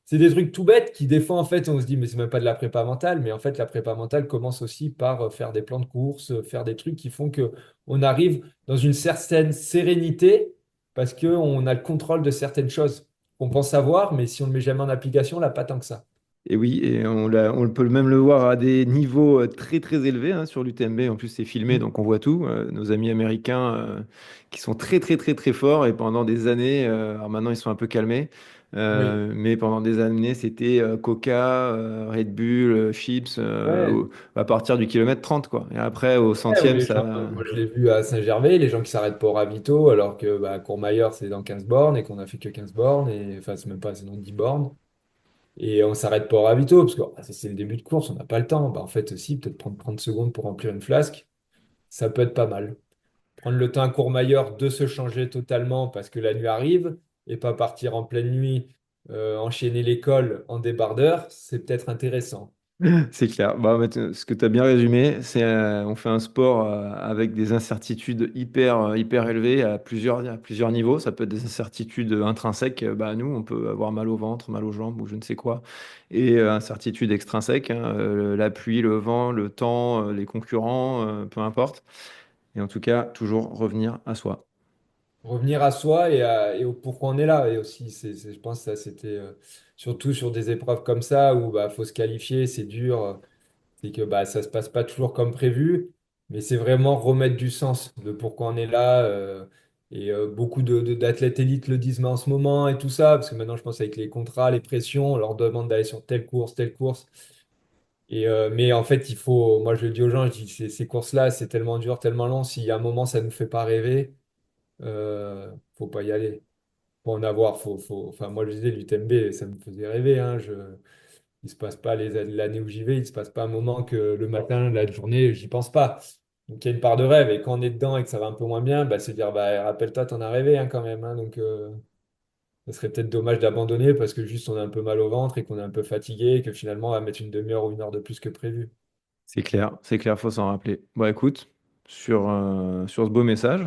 C'est des trucs tout bêtes qui, des fois, en fait, on se dit, mais c'est même pas de la prépa mentale. Mais en fait, la prépa mentale commence aussi par faire des plans de course, faire des trucs qui font que on arrive dans une certaine sérénité parce qu'on a le contrôle de certaines choses qu'on pense savoir, mais si on ne le met jamais en application, là, pas tant que ça. Et oui, et on peut même le voir à des niveaux très très élevés hein, sur l'UTMB. En plus, c'est filmé, Mm. donc on voit tout. Nos amis américains qui sont très très très très forts et pendant des années, alors maintenant ils sont un peu calmés, Oui. Mais pendant des années, c'était Coca, Red Bull, chips, Ouais. à partir du kilomètre 30, quoi. Et après, au Ouais, ou centième, les gens, ça. moi je l'ai vu à Saint-Gervais, les gens qui s'arrêtent pas au ravito, alors que bah, Courmayeur c'est dans 15 bornes et qu'on a fait que 15 bornes, et enfin c'est même pas, c'est dans 10 bornes. Et on s'arrête pas au ravito, parce que ah, ça, c'est le début de course, on n'a pas le temps. Bah, en fait, aussi, peut-être prendre 30 secondes pour remplir une flasque, ça peut être pas mal. Prendre le temps à Courmayeur de se changer totalement parce que la nuit arrive, et pas partir en pleine nuit, enchaîner l'école en débardeur, c'est peut-être intéressant. C'est clair. Bah, ce que tu as bien résumé, c'est on fait un sport avec des incertitudes hyper élevées à plusieurs niveaux. Ça peut être des incertitudes intrinsèques. Bah, nous, on peut avoir mal au ventre, mal aux jambes ou je ne sais quoi. Et incertitudes extrinsèques, hein, la pluie, le vent, le temps, les concurrents, peu importe. Et en tout cas, toujours revenir à soi. Revenir à soi et au pourquoi on est là. Et aussi, je pense que ça, c'était surtout sur des épreuves comme ça où bah, faut se qualifier, c'est dur. C'est que bah, ça se passe pas toujours comme prévu, mais c'est vraiment remettre du sens de pourquoi on est là. Beaucoup d'athlètes élites le disent mais en ce moment et tout ça, parce que maintenant je pense avec les contrats, les pressions, on leur demande d'aller sur telle course, telle course. Mais en fait, il faut, moi je le dis aux gens, je dis ces courses-là, c'est tellement dur, tellement long, si à un moment ça ne nous fait pas rêver, faut pas y aller. Faut en avoir, enfin moi je disais l'UTMB, ça me faisait rêver, hein, il se passe pas l'année où j'y vais, il se passe pas un moment que le matin, la journée, j'y pense pas. Donc il y a une part de rêve et quand on est dedans et que ça va un peu moins bien, bah, c'est dire bah rappelle-toi, t'en as rêvé hein, quand même. Hein. Donc ça serait peut-être dommage d'abandonner parce que juste on a un peu mal au ventre et qu'on est un peu fatigué et que finalement on va mettre une demi-heure ou une heure de plus que prévu. C'est clair, faut s'en rappeler. Bon, écoute, sur ce beau message,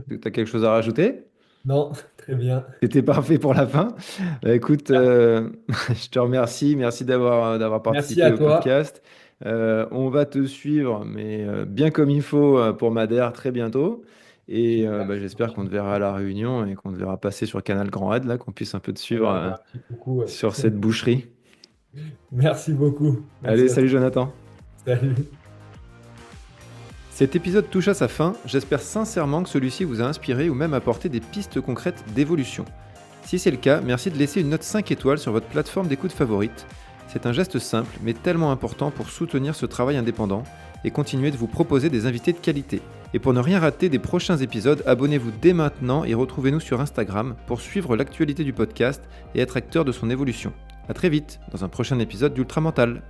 tu as quelque chose à rajouter? Non, très bien. C'était parfait pour la fin. Bah, écoute, je te remercie. Merci d'avoir Merci participé à au toi. podcast. On va te suivre, mais bien comme il faut pour Madère très bientôt. Et Super, bah, c'est j'espère qu'on gentil. te verra à La Réunion et qu'on te verra passer sur Canal Grand Raid, là, qu'on puisse un peu te suivre Voilà, bah, un petit coucou. sur cette boucherie. Merci beaucoup. Allez, Merci à salut toi. Jonathan. Salut. Cet épisode touche à sa fin. J'espère sincèrement que celui-ci vous a inspiré ou même apporté des pistes concrètes d'évolution. Si c'est le cas, merci de laisser une note 5 étoiles sur votre plateforme d'écoute favorite. C'est un geste simple mais tellement important pour soutenir ce travail indépendant et continuer de vous proposer des invités de qualité. Et pour ne rien rater des prochains épisodes, abonnez-vous dès maintenant et retrouvez-nous sur Instagram pour suivre l'actualité du podcast et être acteur de son évolution. A très vite dans un prochain épisode d'Ultra Mental.